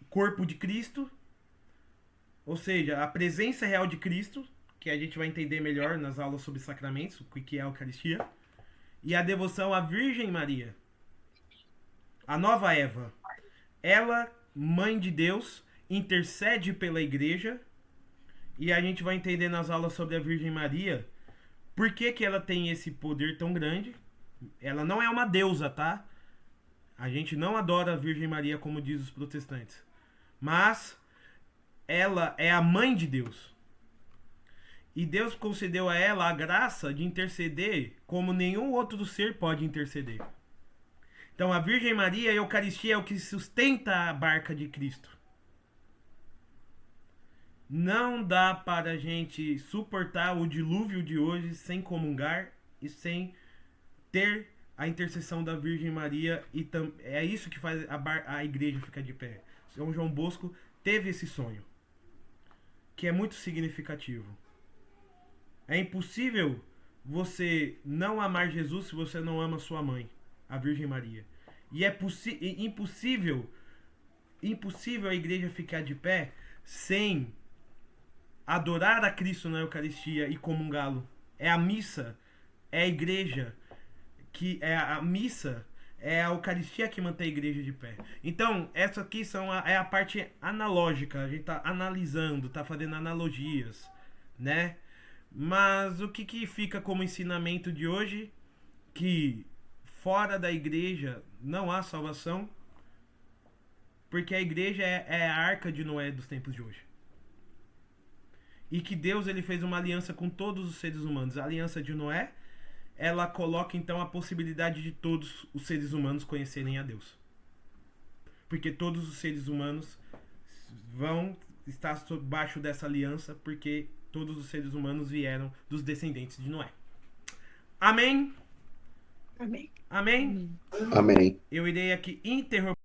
Speaker 1: corpo de Cristo, ou seja, a presença real de Cristo, que a gente vai entender melhor nas aulas sobre sacramentos, o que é a Eucaristia, e a devoção à Virgem Maria, a nova Eva. Ela, mãe de Deus, intercede pela igreja, e a gente vai entender nas aulas sobre a Virgem Maria por que ela tem esse poder tão grande. Ela não é uma deusa, tá? A gente não adora a Virgem Maria como diz os protestantes, mas ela é a mãe de Deus. E Deus concedeu a ela a graça de interceder como nenhum outro ser pode interceder. Então a Virgem Maria e a Eucaristia é o que sustenta a barca de Cristo. Não dá para a gente suportar o dilúvio de hoje sem comungar e sem ter a intercessão da Virgem Maria. E é isso que faz a igreja ficar de pé. São João Bosco teve esse sonho, que é muito significativo. É impossível você não amar Jesus se você não ama sua mãe, a Virgem Maria. E é impossível a igreja ficar de pé sem adorar a Cristo na Eucaristia e comungá-lo. É a missa, é a igreja, que é a missa, é a Eucaristia que mantém a igreja de pé. Então, essa aqui é a parte analógica, a gente tá analisando, tá fazendo analogias, né? Mas o que fica como ensinamento de hoje? Que fora da igreja não há salvação, porque a igreja é a arca de Noé dos tempos de hoje. E que Deus ele fez uma aliança com todos os seres humanos. A aliança de Noé ela coloca então a possibilidade de todos os seres humanos conhecerem a Deus. Porque todos os seres humanos vão estar sob dessa aliança, porque todos os seres humanos vieram dos descendentes de Noé. Amém?
Speaker 2: Amém.
Speaker 1: Amém?
Speaker 3: Amém.
Speaker 1: Eu irei aqui interromper